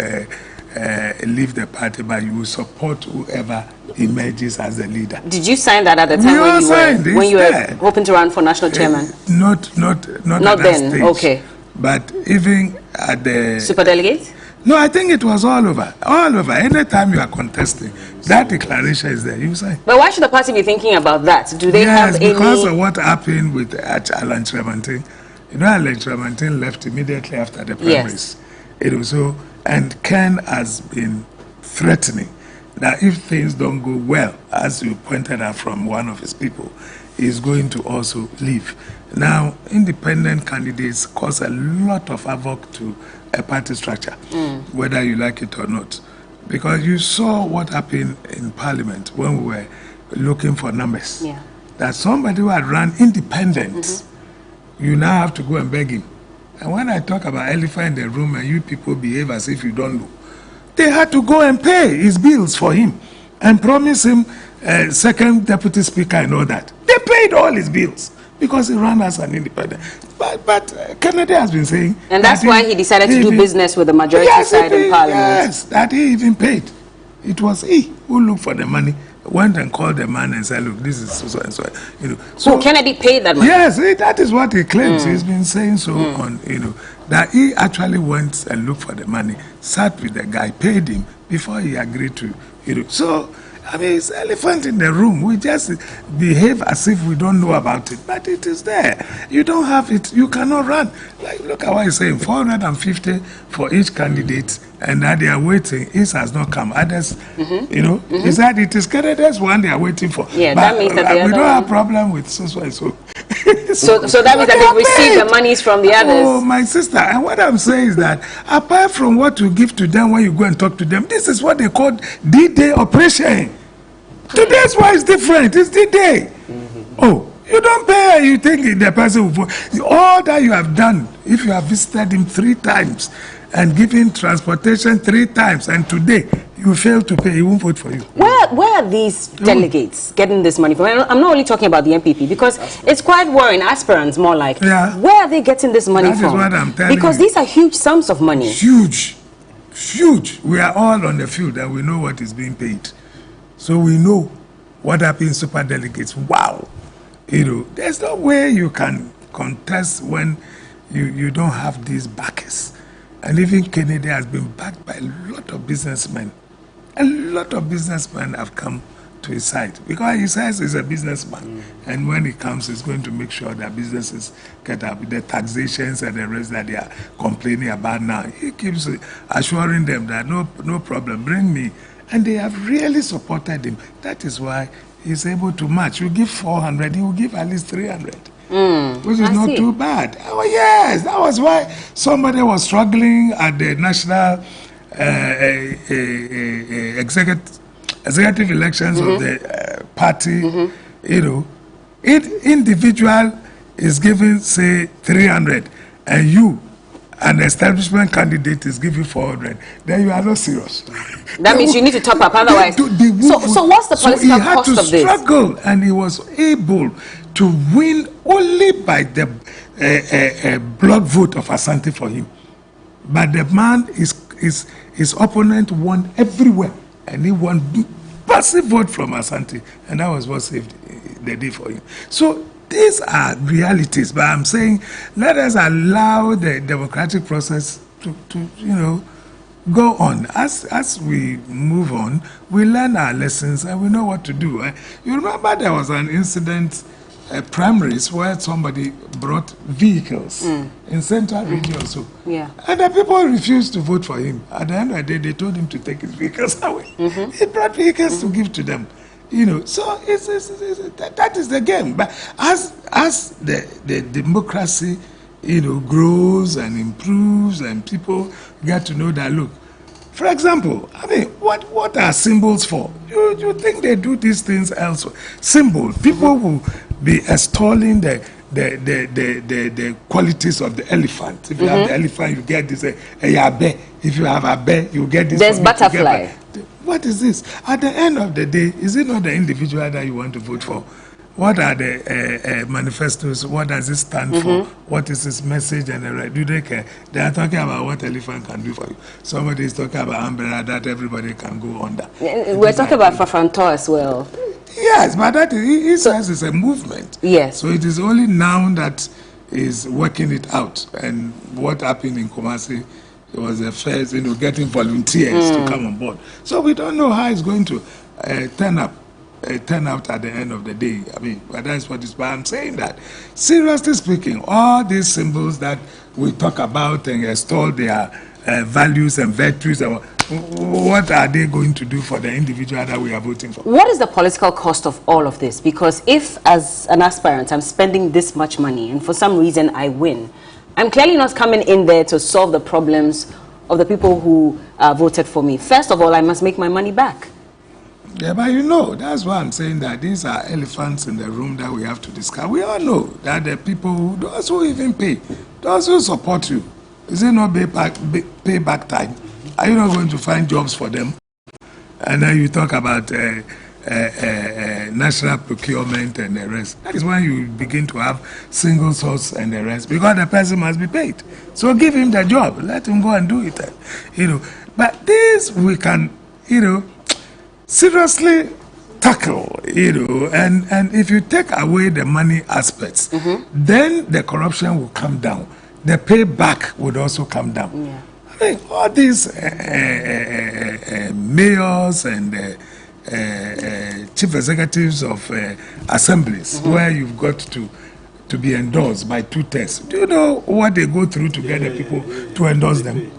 leave the party, but you will support whoever emerges as the leader. Did you sign that at the time when you were hoping to run for national chairman? Not at that then, stage. Okay. But even at the... Superdelegate? No, I think it was all over. All over. Anytime you are contesting, that declaration is there. You sign. But why should the party be thinking about that? Do they have any... Yes, because of what happened with Alan Tremantin. Alan Tremantin left immediately after the primaries. Yes. And Ken has been threatening that if things don't go well, as you pointed out from one of his people, he's going to also leave. Now, independent candidates cause a lot of havoc to a party structure, whether you like it or not. Because you saw what happened in Parliament when we were looking for numbers. Yeah. That somebody who had run independent, you now have to go and beg him. And when I talk about elephant in the room and you people behave as if you don't know, they had to go and pay his bills for him and promise him second deputy speaker and all that. They paid all his bills because he ran as an independent. But Kennedy has been saying... And that's why he decided to do business with the majority side in Parliament. Yes, that he even paid. It was he who looked for the money, went and called the man and said, look, this is so and so. So Kennedy paid that money? Yes, that is what he claims. He's been saying so on, that he actually went and looked for the money, sat with the guy, paid him before he agreed to, So, I mean, it's elephant in the room. We just behave as if we don't know about it, but it is there. You don't have it, you cannot run. Like, look at what he's saying, 450 for each candidate, and that they are waiting. His has not come. Others, he said it is candidates one they are waiting for. Yeah, but that means that we don't have problem with so. So that means that they receive the monies from the others. Oh, my sister, and what I'm saying is that apart from what you give to them when you go and talk to them, this is what they call D-Day operation. Today's why it's different. It's D-Day. Oh, you don't pay, you think the person will vote. All that you have done, if you have visited him 3 times and given transportation 3 times, and today you fail to pay, he won't vote for you. Where are these delegates getting this money from? I'm not only talking about the NPP, because it's quite worrying. Aspirants, more like. Yeah. Where are they getting this money from? That is what I'm telling you. Because these are huge sums of money. Huge. Huge. We are all on the field and we know what is being paid. So we know what happens to super delegates. Wow. There's no way you can contest when you don't have these backers. And even Kennedy has been backed by a lot of businessmen. A lot of businessmen have come to his side because he says he's a businessman. And when he comes, he's going to make sure that businesses get up the taxations and the rest that they are complaining about now. He keeps assuring them that no problem, bring me. And they have really supported him. That is why he's able to match. You give 400, he will give at least 300. Which is not too bad. Oh, yes, that was why somebody was struggling at the national executive elections of the party. Individual is given, say, 300, and you, an establishment candidate, is giving 400. Then you are not serious. That means you need to top up, otherwise. So what's the political cost of this? He had to struggle, and he was able to win only by the block vote of Asante for him. But the man, his opponent won everywhere, and he won passive vote from Asante, and that was what saved the day for him. So these are realities, but I'm saying let us allow the democratic process to go on. As we move on, we learn our lessons and we know what to do. You remember there was an incident Primaries where somebody brought vehicles in Central Region also. Yeah. And the people refused to vote for him. At the end of the day, they told him to take his vehicles away. He brought vehicles to give to them. So that is the game. But as the democracy, grows and improves and people get to know that, look, for example, I mean, what are symbols for? You think they do these things elsewhere? Symbol. People will be extolling the qualities of the elephant. If you have the elephant, you get this. If you have a bear, you get this. There's butterfly. What is this? At the end of the day, is it not the individual that you want to vote for? What are the manifestos? What does it stand for? What is its message? And do they care? They are talking about what elephant can do for you. Somebody is talking about umbrella that everybody can go under. We're talking about Fafanto as well. Yes, but that he says it's a movement. Yes. So it is only now that is working it out. And what happened in Kumasi, it was the first, getting volunteers to come on board. So we don't know how it's going to turn out at the end of the day. I mean, but that's what is. But I'm saying that, seriously speaking, all these symbols that we talk about and extol their values and virtues, what are they going to do for the individual that we are voting for? What is the political cost of all of this? Because if, as an aspirant, I'm spending this much money and for some reason I win, I'm clearly not coming in there to solve the problems of the people who voted for me. First of all, I must make my money back. Yeah, but that's why I'm saying that these are elephants in the room that we have to discuss. We all know that the people, those who even pay, those who support you, is it not payback time? Are you not going to find jobs for them? And then you talk about national procurement and the rest. That is when you begin to have single source and the rest, because the person must be paid. So give him the job, let him go and do it. But this we can, seriously tackle, and if you take away the money aspects, then the corruption will come down. The payback would also come down. Yeah. I mean, all these mayors and chief executives of assemblies, where you've got to be endorsed by 2/3. Do you know what they go through to get the people to endorse them?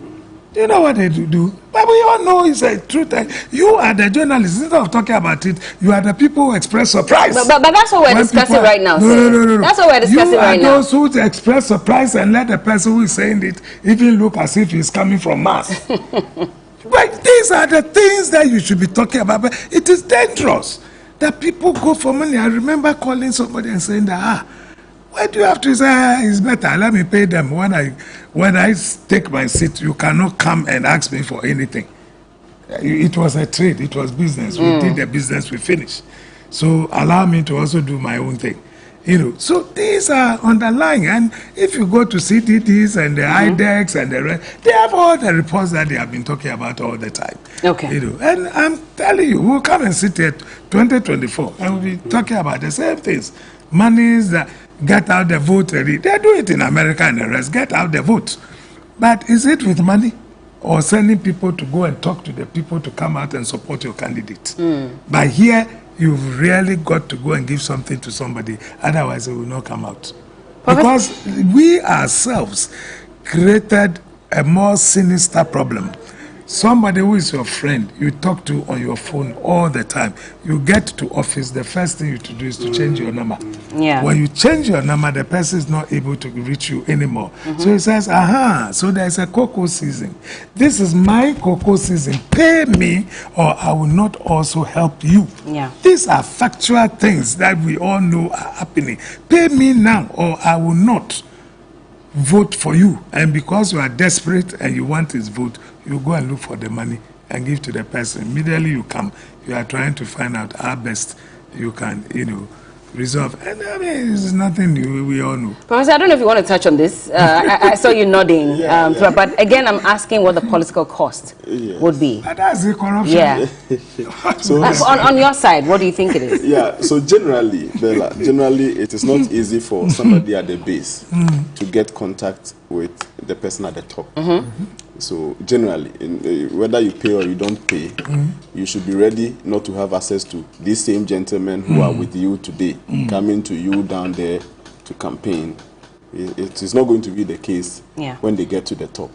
Do you know what they do? But we all know it's a truth. You are the journalists. Instead of talking about it, you are the people who express surprise. But that's what we're discussing right now. No. That's what we're discussing right now. You are those who express surprise and let the person who is saying it even look as if he's coming from Mars. But these are the things that you should be talking about. But it is dangerous that people go for money. I remember calling somebody and saying that, why do you have to say it's better? Let me pay them. When I take my seat, you cannot come and ask me for anything. It was a trade. It was business. We did the business. We finished. So allow me to also do my own thing. So these are underlying. And if you go to CTTs and the IDEX and the rest, they have all the reports that they have been talking about all the time. Okay. And I'm telling you, we'll come and sit here 2024 and we'll be talking about the same things. Monies that get out the vote. They do it in America and the rest. Get out the vote. But is it with money or sending people to go and talk to the people to come out and support your candidate? But here, you've really got to go and give something to somebody. Otherwise, it will not come out. Because we ourselves created a more sinister problem. Somebody who is your friend, you talk to on your phone all the time. You get to office, the first thing you to do is to change your number. Yeah. When you change your number, the person is not able to reach you anymore. So he says, so there's a cocoa season. This is my cocoa season. Pay me or I will not also help you. Yeah. These are factual things that we all know are happening. Pay me now or I will not vote for you. And because you are desperate and you want his vote, you go and look for the money and give to the person. Immediately you come, you are trying to find out how best you can, resolve. And I mean, it's nothing new, we all know. Professor, I don't know if you want to touch on this. I saw you nodding. But again, I'm asking what the political cost would be. But that's the corruption. Yeah. So on your side, what do you think it is? Yeah, so generally, Bella, it is not easy for somebody at the base to get contact with the person at the top. So generally, whether you pay or you don't pay, you should be ready not to have access to these same gentlemen who are with you today, coming to you down there to campaign. It is not going to be the case when they get to the top.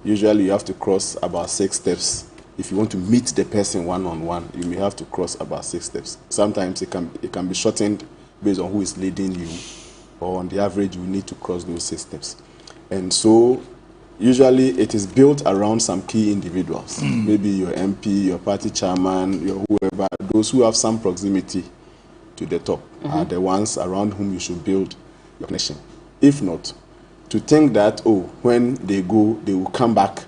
Usually you have to cross about 6 steps. If you want to meet the person one-on-one, you may have to cross about 6 steps. Sometimes it can be shortened based on who is leading you, or on the average, you need to cross those 6 steps. And so usually it is built around some key individuals, maybe your MP, your party chairman, your whoever. Those who have some proximity to the top are the ones around whom you should build your connection. If not, to think that, when they go, they will come back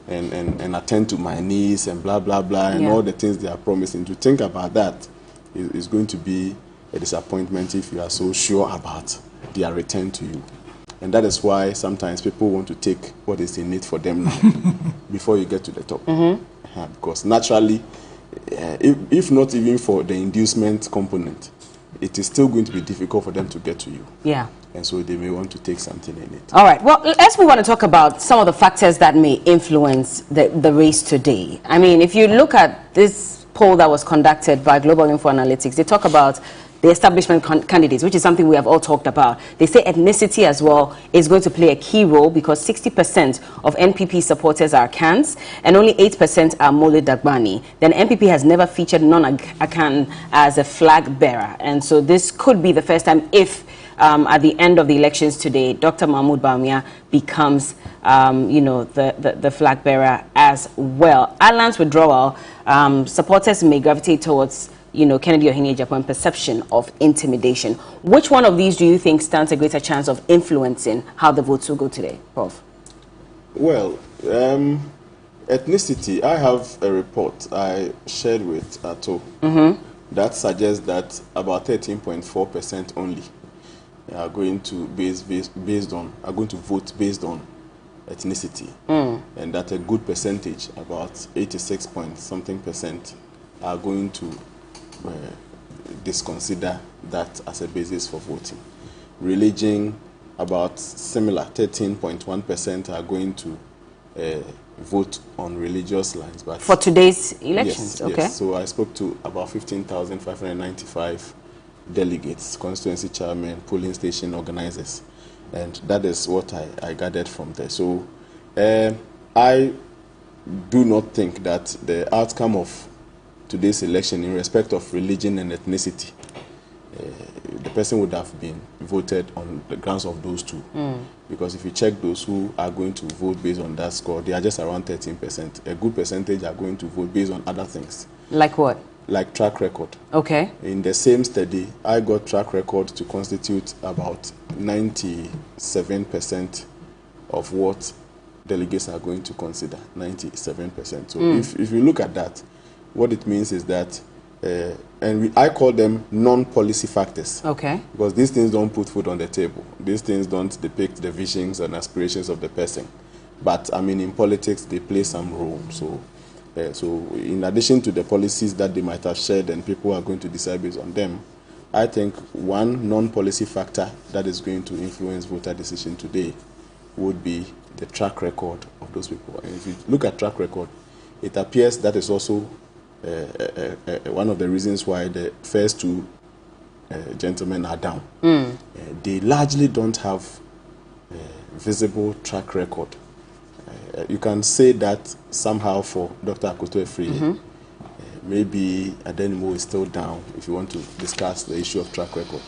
and attend to my needs and blah, blah, blah, and all the things they are promising. To think about that is going to be a disappointment if you are so sure about their return to you. And that is why sometimes people want to take what is in it for them now before you get to the top. Because naturally, if not even for the inducement component, it is still going to be difficult for them to get to you. Yeah. And so they may want to take something in it. All right. Well, let's move on and talk about some of the factors that may influence the race today. I mean, if you look at this poll that was conducted by Global Info Analytics, they talk about the establishment candidates, which is something we have all talked about. They say ethnicity as well is going to play a key role because 60% of NPP supporters are Akans and only 8% are Mole Dagbani. Then NPP has never featured non-Akan as a flag bearer. And so this could be the first time if at the end of the elections today, Dr. Mahmoud Bawumia becomes, the flag bearer as well. Alan's withdrawal, supporters may gravitate towards Kennedy Ohene-Agyapong perception of intimidation. Which one of these do you think stands a greater chance of influencing how the votes will go today, Prof? Well, ethnicity, I have a report I shared with Ato that suggests that about 13.4% only are going to vote based on ethnicity, and that a good percentage, about 86 point something percent, are going to disconsider that as a basis for voting. Religion, about similar, 13.1% are going to vote on religious lines. But for today's elections, yes, okay. Yes. So I spoke to about 15,595 delegates, constituency chairmen, polling station organizers, and that is what I gathered from there. So I do not think that the outcome of today's election in respect of religion and ethnicity, the person would have been voted on the grounds of those two. Because if you check those who are going to vote based on that score, they are just around 13%. A good percentage are going to vote based on other things. Like what? Like track record. Okay. In the same study, I got track record to constitute about 97% of what delegates are going to consider. 97%. So if you look at that, what it means is that I call them non-policy factors. Okay. Because these things don't put food on the table. These things don't depict the visions and aspirations of the person. But, I mean, in politics, they play some role. So in addition to the policies that they might have shared and people are going to decide based on them, I think one non-policy factor that is going to influence voter decision today would be the track record of those people. And if you look at track record, it appears that is also one of the reasons why the first two gentlemen are down. They largely don't have visible track record. You can say that somehow for Dr. Akoto Efriye. Maybe Adenimo is still down if you want to discuss the issue of track record.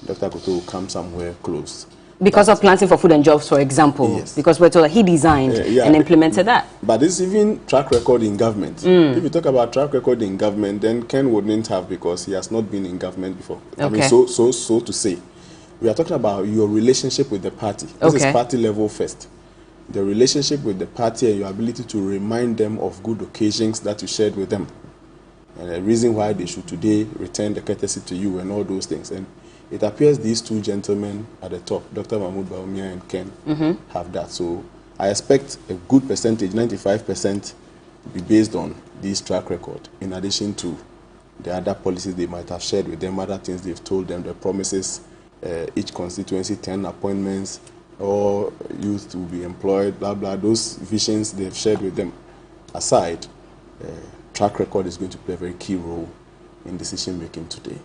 Dr. Akoto will come somewhere close. Because of planting for food and jobs, for example. Yes. Because we're told he designed and implemented that. But it's even track record in government. If you talk about track record in government, then Ken wouldn't have because he has not been in government before. Okay. I mean, so to say. We are talking about your relationship with the party. This is party level first. The relationship with the party and your ability to remind them of good occasions that you shared with them. And the reason why they should today return the courtesy to you and all those things. And it appears these two gentlemen at the top, Dr. Mahmoud Bawumia and Ken, have that. So I expect a good percentage, 95%, be based on this track record, in addition to the other policies they might have shared with them, other things they've told them, the promises, each constituency, 10 appointments, or youth to be employed, blah, blah, those visions they've shared with them aside, track record is going to play a very key role in decision-making today.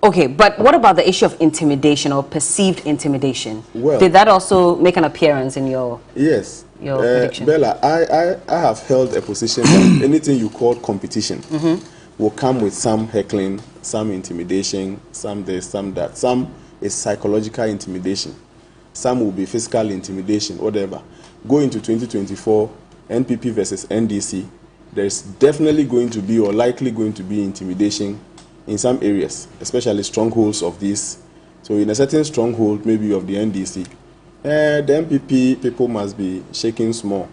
Okay, but what about the issue of intimidation or perceived intimidation? Well, did that also make an appearance in your prediction? Bella, I have held a position that anything you call competition will come with some heckling, some intimidation, some this, some that. Some is psychological intimidation. Some will be physical intimidation, whatever. Go into 2024, NPP versus NDC, there's definitely going to be or likely going to be intimidation in some areas, especially strongholds of this. So in a certain stronghold, maybe of the NDC, the NPP people must be shaking small.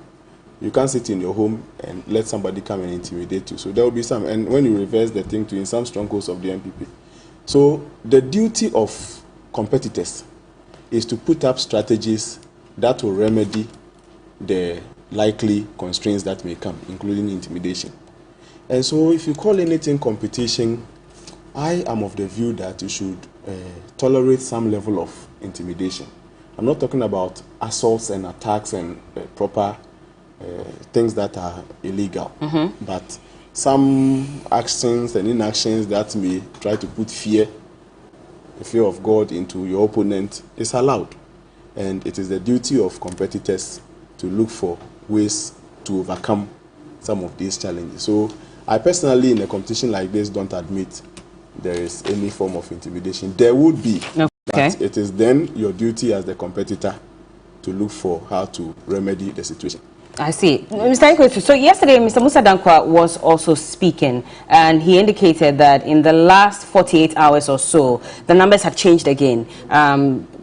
You can't sit in your home and let somebody come and intimidate you. So there will be some, and when you reverse the thing to in some strongholds of the NPP. So the duty of competitors is to put up strategies that will remedy the likely constraints that may come, including intimidation. And so if you call anything competition, I am of the view that you should tolerate some level of intimidation. I'm not talking about assaults and attacks and proper things that are illegal, but some actions and inactions that may try to put fear, the fear of God into your opponent is allowed. And it is the duty of competitors to look for ways to overcome some of these challenges. So I personally, in a competition like this, don't admit there is any form of intimidation. There would be, but it is then your duty as the competitor to look for how to remedy the situation. I see. Mr. Nkwesi, so yesterday Mr. Musa Dankwa was also speaking, and he indicated that in the last 48 hours or so, the numbers had changed again.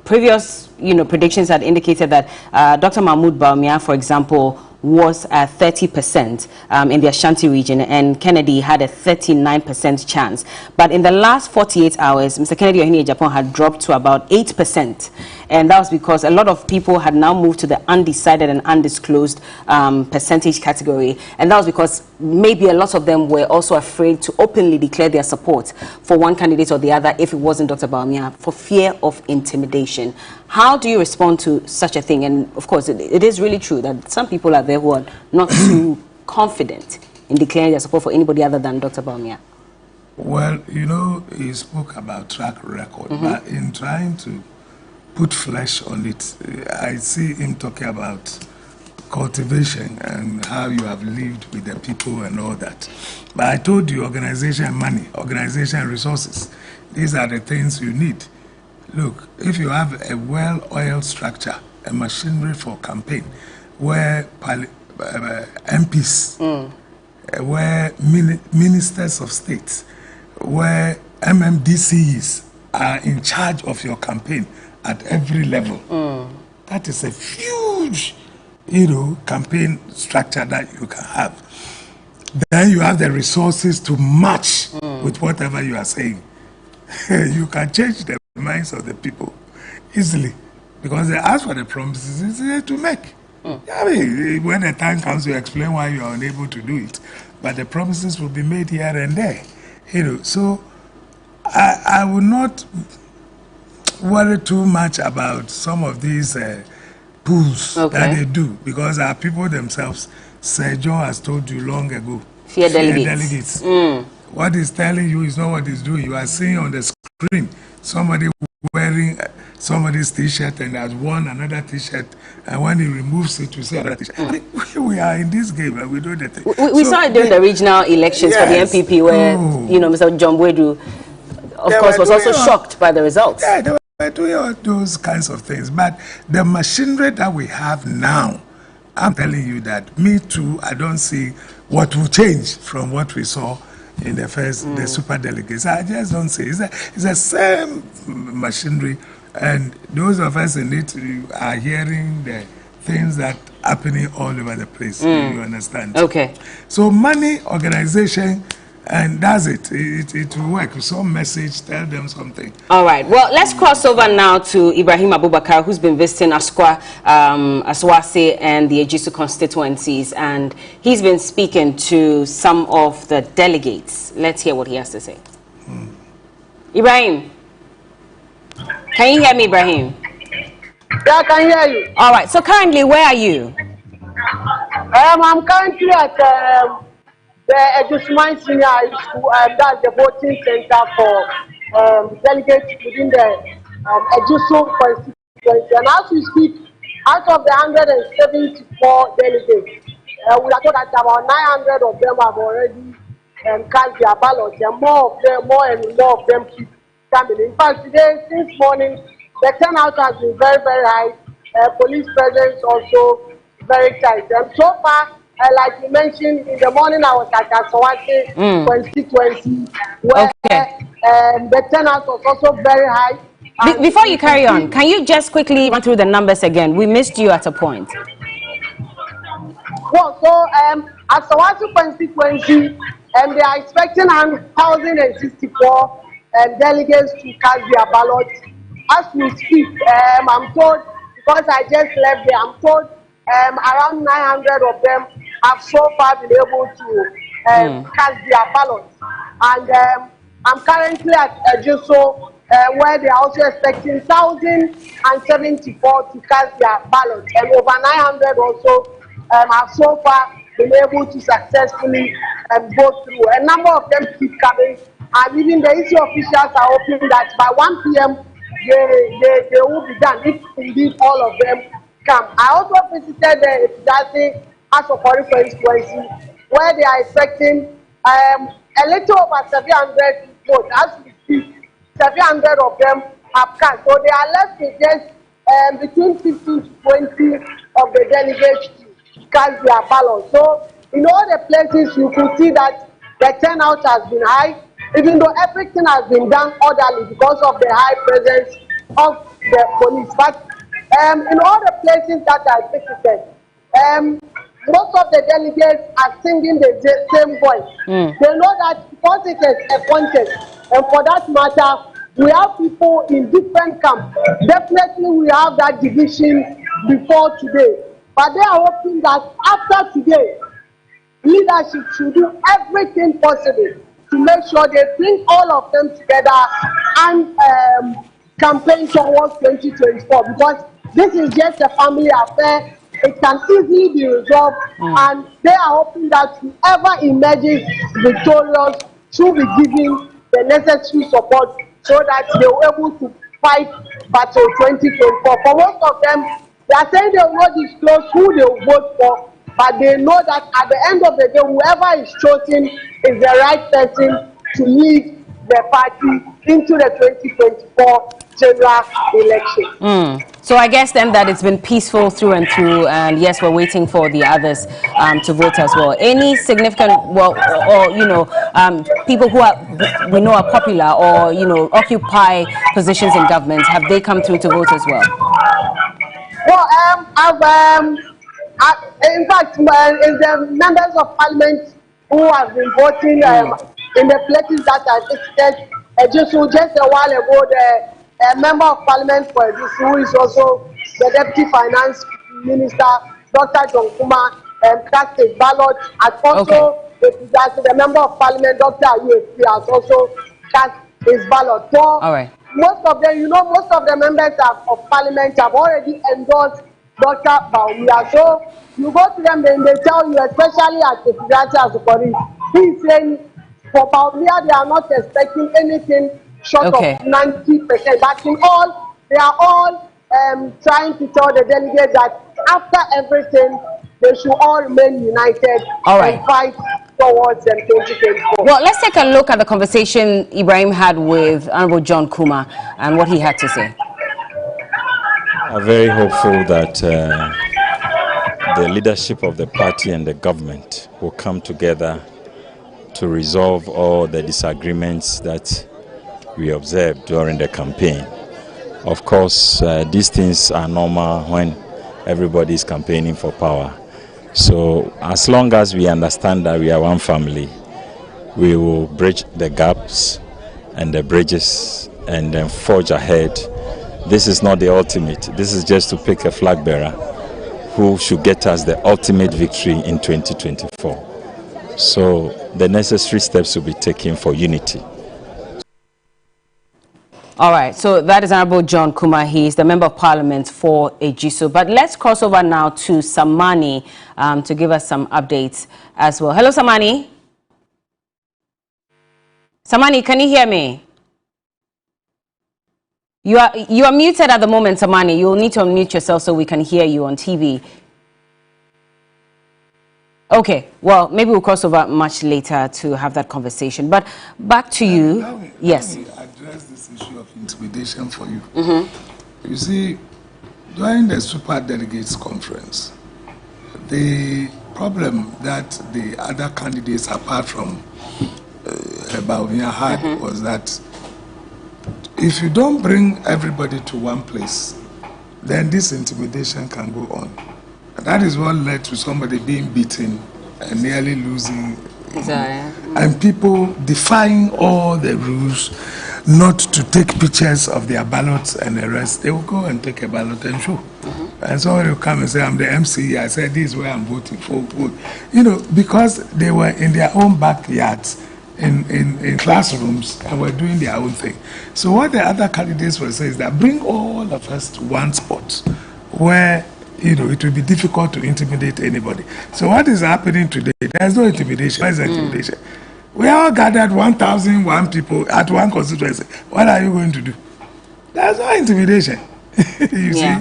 Previous predictions had indicated that Dr. Mahmoud Bawumia, for example, was at 30% in the Ashanti region, and Kennedy had a 39% chance. But in the last 48 hours, Mr. Kennedy Ohini Japan had dropped to about 8%. and that was because a lot of people had now moved to the undecided and undisclosed percentage category, and that was because maybe a lot of them were also afraid to openly declare their support for one candidate or the other if it wasn't Dr. Bawumia, for fear of intimidation. How do you respond to such a thing? And of course, it is really true that some people are there who are not too confident in declaring their support for anybody other than Dr. Bawumia. Well, you know, he spoke about track record, but in trying to put flesh on it, I see him talking about cultivation and how you have lived with the people and all that. But I told you, organization and money, organization and resources, these are the things you need. Look, if you have a well-oiled structure, a machinery for campaign, where MPs, where ministers of state, where MMDCs are in charge of your campaign at every level. That is a huge, campaign structure that you can have. Then you have the resources to match with whatever you are saying. You can change the minds of the people easily because they ask for the promises it's easy to make. I mean, when the time comes, you explain why you are unable to do it, but the promises will be made here and there. So I will not worry too much about some of these pools that they do, because our people themselves, Sergio has told you long ago, fear delegates. What he's telling you is not what he's doing. You are seeing on the screen somebody wearing somebody's t-shirt and has worn another t-shirt, and when he removes it, you say another t-shirt. I mean, we are in this game and we do the thing. We saw it during the regional elections for the NPP where, Mr. John Bwedu, of course, was also shocked by the results. Yeah, they were doing all those kinds of things. But the machinery that we have now, I'm telling you that, me too, I don't see what will change from what we saw in the first, the super delegates. I just don't see. It's the same machinery, and those of us in it are hearing the things that are happening all over the place. You understand? Okay. So money, organization, and that's it. It will work. Some message, tell them something. All right. Well, let's cross over now to Ibrahim Abubakar, who's been visiting Aswa, Aswase and the Ejisu constituencies, and he's been speaking to some of the delegates. Let's hear what he has to say. Ibrahim, can you hear me, Ibrahim? Yeah, I can hear you. All right. So currently, where are you? I'm currently at the Ejusman Senior High School, and that's the voting center for delegates within the Ejusu constituency. And as we speak, out of the 174 delegates, we are told that about 900 of them have already cast their ballots, and more and more of them keep coming. In fact, today, since morning, the turnout has been very, very high. Police presence also very tight. And so far, like you mentioned, in the morning I was at Asawase constituency, where the turnout was also very high. Before you carry on, can you just quickly run through the numbers again? We missed you at a point. Well, so Asawase constituency, and they are expecting 1,064 delegates to cast their ballots. As we speak, I'm told, because I just left there, I'm told around 900 of them have so far been able to cast their ballots. And I'm currently at Ejusu, where they are also expecting 1,074 to cast their ballots. And over 900 also have so far been able to successfully go through. A number of them keep coming, and even the EC officials are hoping that by 1 p.m. they will be done, if indeed all of them come. I also visited the Ifidasi Asokori constituency, where they are expecting a little over 700 votes. As we speak, 700 of them have come. So they are left with just between 15 to 20 of the delegates to cast their ballot. So in all the places, you could see that the turnout has been high, even though everything has been done orderly because of the high presence of the police. But in all the places that I visited, most of the delegates are singing the same voice. They know that because it is a contest, and for that matter, We have people in different camps. Definitely we have that division before today. But they are hoping that after today, leadership should do everything possible to make sure they bring all of them together and campaign towards 2024, because this is just a family affair. It can easily be resolved, and they are hoping that whoever emerges victorious should be given the necessary support so that they will be able to fight battle 2024. For most of them, they are saying they will not disclose who they will vote for, but they know that at the end of the day, whoever is chosen is the right person to lead the party into the 2024 general election. So I guess then that it's been peaceful through and through, and yes, we're waiting for the others to vote as well. Any significant, people who we know are popular or occupy positions in government, have they come through to vote as well? Well, in fact, it's the members of parliament who have been voting in the places that I visited. Just a while ago, the member of parliament for this, who is also the deputy finance minister, Dr. John Kuma, cast his ballot. And also, the member of parliament, Dr. Ayuefi, has also cast his ballot. Most of them, most of the members of parliament have already endorsed Dr. Bawumia. So you go to them and they tell you, especially at the Federal Police, he's saying for Bawumia they are not expecting anything short of 90%. But in all, they are all trying to tell the delegates that after everything, they should all remain united and fight towards 2024. Well, let's take a look at the conversation Ibrahim had with Honorable John Kuma and what he had to say. I'm very hopeful that the leadership of the party and the government will come together to resolve all the disagreements that we observed during the campaign. Of course, these things are normal when everybody is campaigning for power. So as long as we understand that we are one family, we will bridge the gaps and the bridges and then forge ahead. This is not the ultimate. This is just to pick a flag bearer who should get us the ultimate victory in 2024. So the necessary steps will be taken for unity. All right, so that is Honorable John Kuma. He is the Member of Parliament for Ejiso. But let's cross over now to Samani to give us some updates as well. Hello, Samani. Samani, can you hear me? You are muted at the moment, Samani. You'll need to unmute yourself so we can hear you on TV. Okay, well, maybe we'll cross over much later to have that conversation. But back to you. Yes. Let me address this issue of intimidation for you. You see, during the Super Delegates Conference, the problem that the other candidates, apart from Bawumia, had was that if you don't bring everybody to one place, then this intimidation can go on. And that is what led to somebody being beaten and nearly losing. And people defying all the rules not to take pictures of their ballots and the rest. They will go and take a ballot and show. And somebody will come and say, I'm the MC. I said, this is where I'm voting for. You know, because they were in their own backyards, in classrooms, and were doing their own thing. So what the other candidates were saying is that bring all of us to one spot where, you know, it will be difficult to intimidate anybody. So what is happening today? There's no intimidation. There's intimidation. We all gathered 1,001 people at one constituency. What are you going to do? There's no intimidation. You see?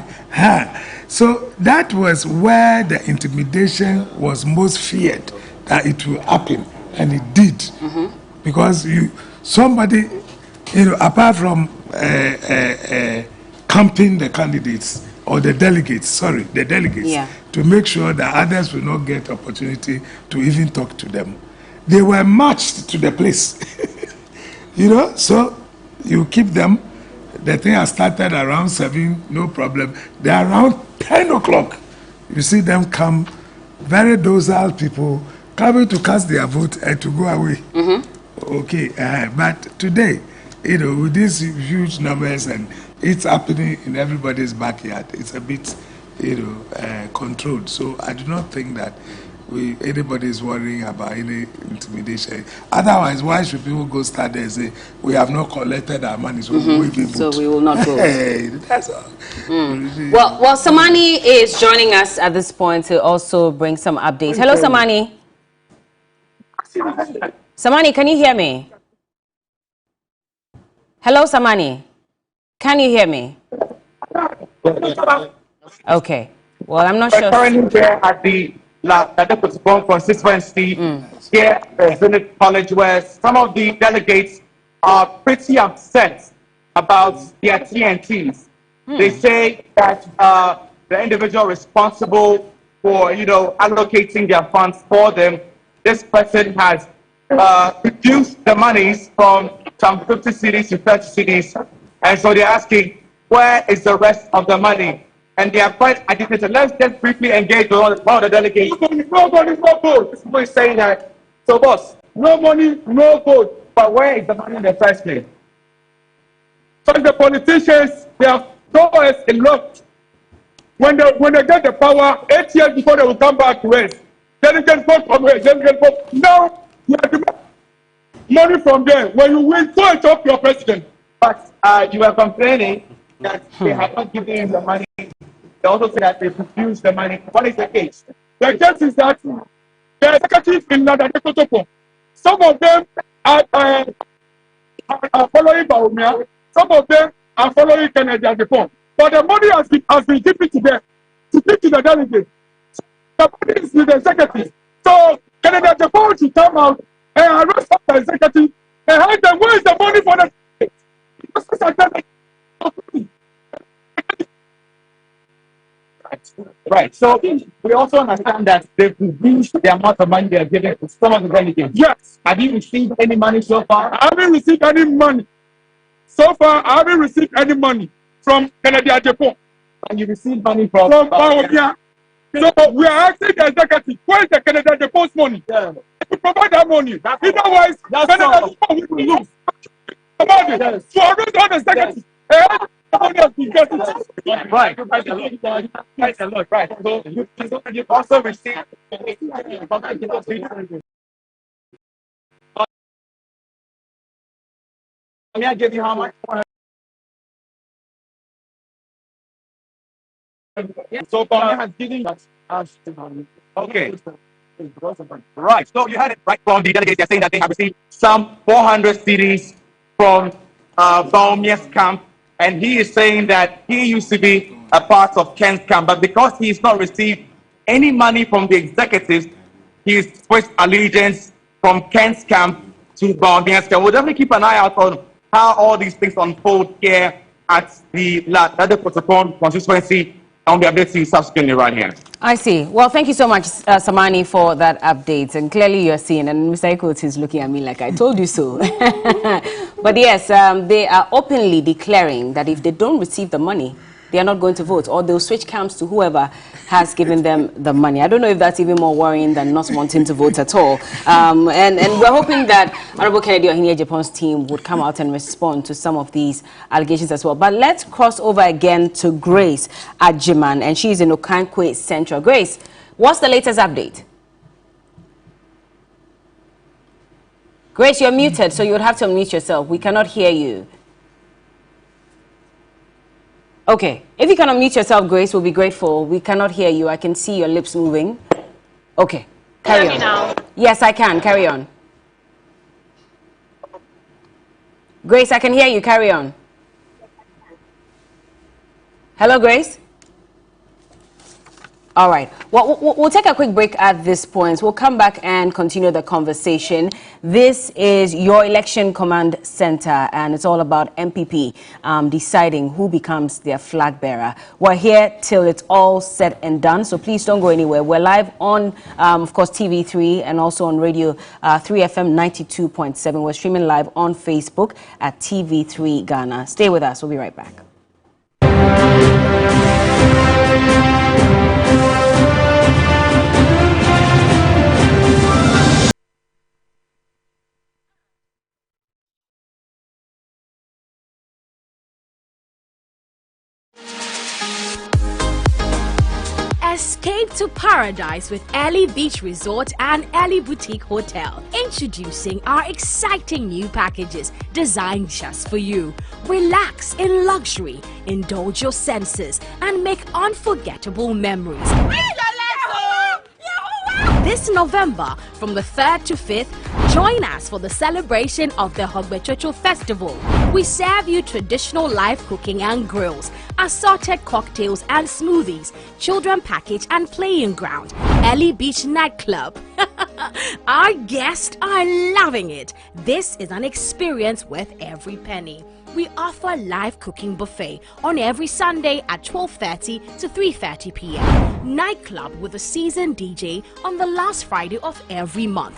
So that was where the intimidation was most feared, that it will happen. And it did. Because somebody, you know, apart from camping the candidates, or the delegates, to make sure that others will not get opportunity to even talk to them. They were marched to the place. You know, so you keep them. The thing has started around 7, no problem. They're around 10 o'clock. You see them come, very docile people, coming to cast their vote and to go away. Okay, but today, with these huge numbers and it's happening in everybody's backyard, it's a bit, controlled. So I do not think that anybody is worrying about any intimidation. Otherwise, why should people go start there and say, we have not collected our money, so we will vote? So we will not vote. That's all. Well, Samani is joining us at this point to also bring some updates. Hello, Samani. Samani, can you hear me? Hello, Samani. Can you hear me? Okay. Well, I'm not sure. Currently there at the constituency here at Zenith College, where some of the delegates are pretty upset about their TNTs. They say that the individual responsible for, allocating their funds for them, this person has reduced the monies from some 50 cities to 30 cities. And so they're asking, where is the rest of the money? And they are quite agitated. Let's just briefly engage with one of the delegates. No money, no vote. This boy is saying that. So, boss, no money, no vote. But where is the money in the first place? So the politicians, they have told us a lot. When they get the power, 8 years before they will come back to us. Then you can vote from here. Then you can vote. Now, you have the money from there. When you win, go and talk to your president. But you are complaining that they have not given him the money. They also say that they refused the money. What is the case? The case is that the executive in Nadadekotoko, some of them are following Baumia, some of them are following Kennedy at the phone. But the money has been given to them, to give to the delegates. So the money is with the executive. So Kennedy at the phone should come out and arrest the executive and hand them, where is the money for the Right. So we also understand that they've reduced the amount of money they are giving to some of the delegates. Yes. Have you received any money so far? I haven't received any money. So far, I haven't received any money from Kennedy Japan. And you received money from Baumia. So we are asking the executive, where is the Kennedy Japan's money? Yeah. To provide that money. Otherwise, Kennedy Japan will lose. About it. Yes. So arrest all the executives. Right. Right. So you also received. May I give you how much? So Bombay has given us. Okay. Right. So you had it right from the delegates. They're saying that they have received some 400 CDs from Baumia's camp, and he is saying that he used to be a part of Ken's camp, but because he's not received any money from the executives, he's switched allegiance from Ken's camp to Baumia's camp. We'll definitely keep an eye out on how all these things unfold here at the Lade Protocol constituency. I'll be updating you subsequently right here. I see. Well, thank you so much, Samani, for that update. And clearly you're seeing, and Mr. Eikot is looking at me like I told you so. But yes, they are openly declaring that if they don't receive the money, they are not going to vote, or they'll switch camps to whoever has given them the money. I don't know if that's even more worrying than not wanting to vote at all. And we're hoping that Honorable Kennedy Ohinie Japan's team would come out and respond to some of these allegations as well. But let's cross over again to Grace Ajiman, and she's in Okankwe Central. Grace, what's the latest update? Grace, you're muted, so you would have to unmute yourself. We cannot hear you. Okay, if you can unmute yourself, Grace, we'll be grateful. We cannot hear you. I can see your lips moving. Okay, carry on. Now? Yes, I can. Carry on. Grace, I can hear you. Carry on. Hello, Grace? All right. Well, we'll take a quick break at this point. We'll come back and continue the conversation. This is your Election Command Center, and it's all about NPP deciding who becomes their flag bearer. We're here till it's all said and done, so please don't go anywhere. We're live on, of course, TV3 and also on radio 3FM 92.7. We're streaming live on Facebook at TV3 Ghana. Stay with us. We'll be right back. Escape to paradise with Early Beach Resort and Early Boutique Hotel. Introducing our exciting new packages designed just for you. Relax in luxury, indulge your senses, and make unforgettable memories. This November, from the 3rd to 5th, join us for the celebration of the Hogbechocho Festival. We serve you traditional live cooking and grills, assorted cocktails and smoothies, children package and playing ground, Early Beach Nightclub. Our guests are loving it. This is an experience worth every penny. We offer live cooking buffet on every Sunday at 12:30 to 3:30 p.m. Nightclub with a seasoned DJ on the last Friday of every month.